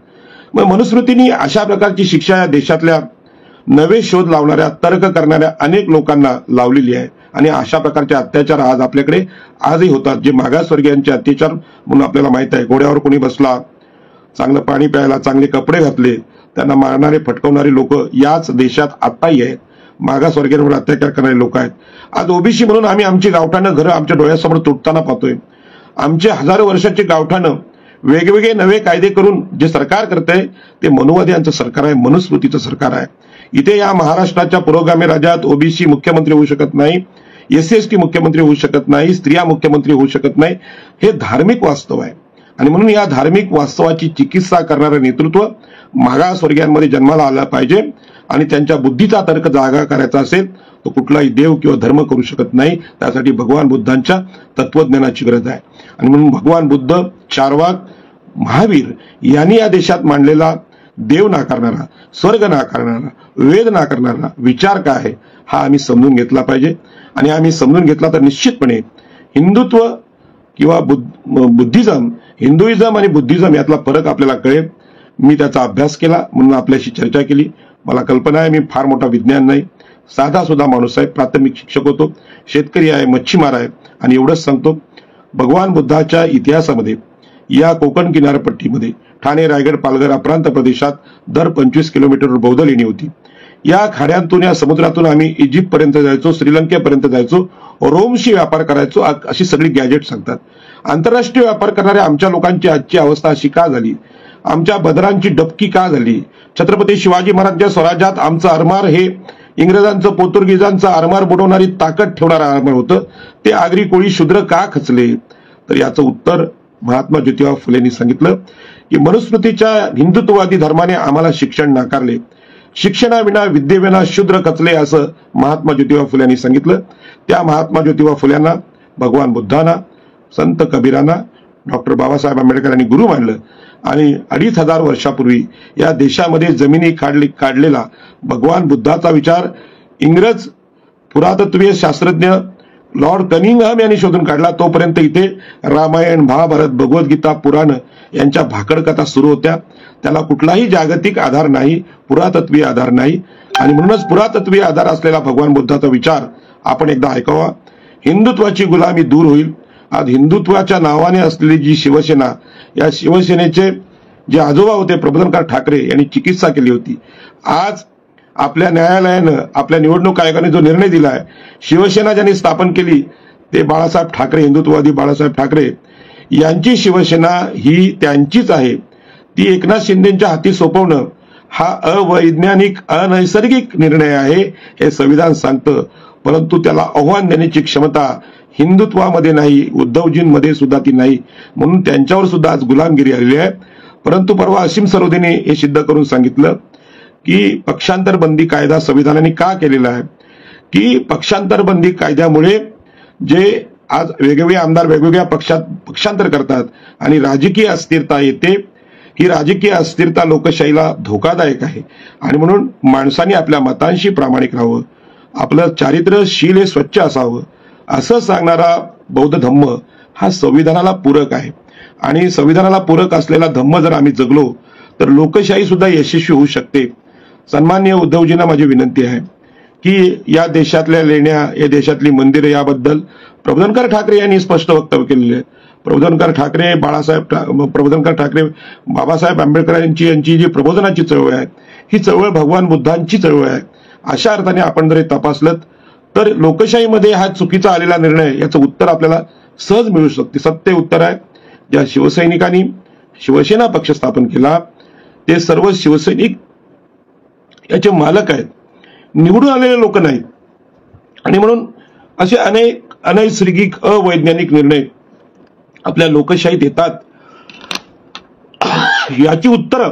मग मनुस्मृतीने अशा प्रकारची शिक्षा या देशातल्या नवे शोध लावणाऱ्या, तर्क करणाऱ्या अनेक लोकांना लावलेली आहे. आणि अशा प्रकारचे अत्याचार आज आपल्याकडे आजही होतात, जे मागासवर्गीयांचे अत्याचार म्हणून आपल्याला माहित आहे. घोड्यावर कोणी बसला, चांगलं पाणी प्यायला, चांगले कपडे घातले, त्यांना मारणारे फटकवणारे लोक याच देशात आताही आहेत. मागासवर्गीयांवर अत्याचार करणारे लोक आहेत. आज ओबीसी म्हणून आम्ही आमची गावठाणं घरं आमच्या डोळ्यासमोर तुटताना पाहतोय. आमचे हजारो वर्षाची गावठाणं वेगवेगळे नवे कायदे करून जे सरकार करतंय ते मनुवाद्यांचं सरकार आहे, मनुस्मृतीचं सरकार आहे. इथे या महाराष्ट्राच्या पुरोगामी राज्यात ओबीसी मुख्यमंत्री होऊ शकत नाही, SC/ST मुख्यमंत्री होऊ शकत नाही, स्त्रिया मुख्यमंत्री होऊ शकत नाही. हे धार्मिक वास्तव आहे आणि म्हणून या धार्मिक वास्तवाची चिकित्सा करणारं नेतृत्व मागासवर्गीयांमध्ये जन्माला आलं पाहिजे आणि त्यांच्या बुद्धीचा तर्क जागा करायचा असेल तो कुठलाही देव किंवा धर्म करू शकत नाही. त्यासाठी भगवान बुद्धांच्या तत्वज्ञानाची गरज आहे आणि म्हणून भगवान बुद्ध, चार्वाक, महावीर यांनी या देशात मांडलेला देव नाकारणारा, स्वर्ग नाकारणारा, वेद नाकारणारा विचार काय आहे हा आम्ही समजून घेतला पाहिजे. आणि आम्ही समजून घेतला तर निश्चितपणे हिंदुत्व किंवा बुद्धिझम, हिंदुइझम आणि बुद्धिझम यातला फरक आपल्याला कळेल. मी त्याचा अभ्यास केला म्हणून आपल्याशी चर्चा केली. मला कल्पना आहे मी फार मोठा विज्ञान नाही, साधा सुद्धा माणूस आहे, प्राथमिक शिक्षक होतो, शेतकरी आहे, मच्छीमार आहे आणि एवढंच सांगतो, भगवान बुद्धाच्या इतिहासामध्ये या कोकण किनारपट्टीमध्ये ठाणे, रायगड, पालघर अप्रांत प्रदेशात दर 25 किलोमीटरवर बौद्ध लेणी होती. या खाड्यांतून, या समुद्रातून आम्ही इजिप्त पर्यंत जायचो, श्रीलंकेपर्यंत जायचो, रोमशी व्यापार करायचो. अशी सगळी गॅजेट सांगतात. आंतरराष्ट्रीय व्यापार करणाऱ्या आमच्या लोकांची आजची अवस्था अशी का झाली? आमच्या बदरांची डबकी का झाली? छत्रपती शिवाजी महाराजांच्या स्वराज्यात आमचं आरमार हे इंग्रजांचं, पोर्तुगीजांचं आरमार बुडवणारी ताकद ठेवणारं आरमार होतं. ते आगरी कोळी शूद्र का खचले? तर याचं उत्तर महात्मा ज्योतिबा फुलेंनी सांगितलं की मनुस्मृतीच्या हिंदुत्ववादी धर्माने आम्हाला शिक्षण नाकारले. शिक्षणाविना, विद्येविना शूद्र खचले असं महात्मा ज्योतिबा फुल्यांनी सांगितलं. त्या महात्मा ज्योतिबा फुल्यांना भगवान बुद्धांना, संत कबीरांना डॉक्टर बाबासाहेब आंबेडकरांनी गुरु मानलं आणि 2500 वर्षापूर्वी या देशामध्ये जमिनी काढलेला भगवान बुद्धाचा विचार इंग्रज पुरातत्वीय शास्त्रज्ञ लॉर्ड कनिंगहॅम यांनी शोधून काढला. तोपर्यंत इथे रामायण, महाभारत, भगवद्गीता, पुराण यांच्या भाकडकथा सुरू होत्या. त्याला कुठलाही जागतिक आधार नाही, पुरातत्वीय आधार नाही आणि म्हणूनच पुरातत्वीय आधार असलेला भगवान बुद्धाचा विचार आपण एकदा ऐकावा. हिंदुत्वाची गुलामी दूर होईल. आज हिंदुत्वाच्या नावाने असलेली जी शिवसेना, या शिवसेनेचे जे आजोबा होते प्रबोधनकार ठाकरे यांनी चिकित्सा केली होती. आज आपल्या न्यायालयानं, आपल्या निवडणूक आयोगाने जो निर्णय दिलाय, शिवसेना ज्यांनी स्थापन केली ते बाळासाहेब ठाकरे, हिंदुत्ववादी बाळासाहेब ठाकरे यांची शिवसेना ही त्यांचीच आहे. ती एकनाथ शिंदेच्या हाती सोपवणं हा अवैज्ञानिक, अनैसर्गिक निर्णय आहे हे संविधान सांगतं. परंतु त्याला आव्हान देण्याची क्षमता हिंदुत्वामध्ये नाही, उद्धवजींमध्ये सुद्धा ती नाही. म्हणून त्यांच्यावर सुद्धा आज गुलामगिरी आलेली आहे. परंतु परवा असीम सरोदेने हे सिद्ध करून सांगितलं की पक्षांतर बंदी कायदा संविधानाने का केलेला आहे की पक्षांतर बंदी कायद्यामुळे जे आज वेगवेगळे आमदार वेगवेगळ्या पक्षात पक्षांतर करतात आणि राजकीय अस्थिरता येते. ही राजकीय अस्थिरता लोकशाहीला धोकादायक आहे आणि म्हणून माणसांनी आपल्या मतांशी प्रामाणिक राहावं, आपलं चारित्र्यशील हे स्वच्छ असावं असं सांगणारा बौद्ध धम्म हा संविधानाला पूरक आहे. आणि संविधानाला पूरक असलेला धम्म जर आम्ही जगलो तर लोकशाही सुद्धा यशस्वी होऊ शकते. सन्माननीय उद्धवजींना माझी विनंती आहे की या देशातल्या लेण्या, या देशातली मंदिरे याबद्दल प्रबोधनकार ठाकरे यांनी स्पष्ट वक्तव्य केलेले आहे. प्रबोधनकार ठाकरे बाबासाहेब आंबेडकर यांची जी प्रबोधनाची चळवळ आहे ही चळवळ भगवान बुद्धांची चळवळ आहे. अशा अर्थाने आपण जर तपासलं तर लोकशाहीमध्ये हा चुकीचा आलेला निर्णय याचं उत्तर आपल्याला सहज मिळू शकते. सत्य उत्तर आहे, ज्या शिवसैनिकांनी शिवसेना पक्ष स्थापन केला ते सर्व शिवसैनिक याचे मालक आहेत, निवडून आलेले लोक नाहीत. आणि म्हणून असे अनेक अनैसर्गिक, अवैज्ञानिक निर्णय आपल्या लोकशाहीत येतात. याची उत्तर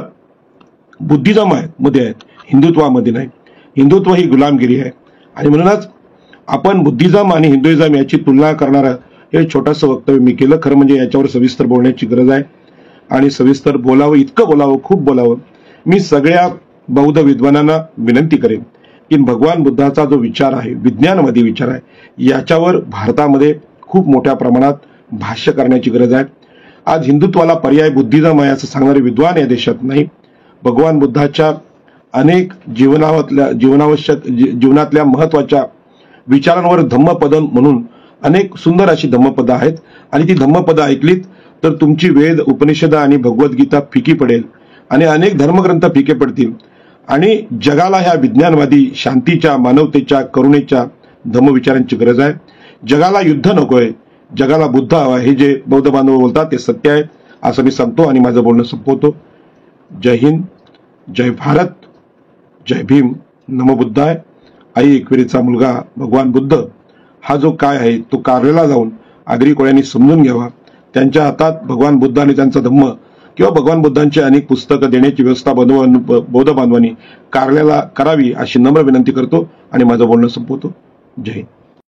बुद्धिझम मध्ये आहेत, हिंदुत्वामध्ये नाही. हिंदुत्व ही गुलामगिरी आहे आणि म्हणूनच आपण बुद्धिझम आणि हिंदुइझम याची तुलना करणारं हे छोटंसं वक्तव्य मी केलं. खरं म्हणजे याच्यावर सविस्तर बोलण्याची गरज आहे आणि सविस्तर बोलावं, इतकं बोलावं, खूप बोलावं. मी सगळ्या बौद्ध विद्वानांना विनंती करेन की भगवान बुद्धाचा जो विचार आहे, विज्ञानवादी विचार आहे, याच्यावर भारतामध्ये खूप मोठ्या प्रमाणात भाष्य करण्याची गरज आहे. आज हिंदुत्वाला पर्याय बुद्धिझम आहे असं सांगणारे विद्वान या देशात नाही. भगवान बुद्धाच्या अनेक जीवनातल्या महत्वाच्या विचारांवर धम्मपदं म्हणून अनेक सुंदर अशी धम्मपदं आहेत आणि ती धम्मपदं ऐकलीत तर तुमची वेद, उपनिषद आणि भगवद्गीता फिकी पडेल आणि अनेक धर्मग्रंथ फिके पडतील आणि जगाला ह्या विज्ञानवादी शांतीच्या, मानवतेच्या, करुणेच्या धम्मविचारांची गरज आहे. जगाला युद्ध नकोय, जगाला बुद्ध हवा, हे जे बौद्ध बांधव बोलतात ते सत्य आहे असं मी सांगतो आणि माझं बोलणं संपवतो. जय हिंद, जय भारत, जय भीम, नमो बुद्धाय. आई एकविरेचा मुलगा भगवान बुद्ध हा जो काय आहे तो कारलेला जाऊन आगरी कोळ्यांनी समजून घ्यावा. त्यांच्या हातात भगवान बुद्ध आणि त्यांचा धम्म किंवा भगवान बुद्धांची अनेक पुस्तकं देण्याची व्यवस्था बौद्ध बांधवांनी कारल्याला करावी अशी नम्र विनंती करतो आणि माझं बोलणं संपवतो. जय हिंद.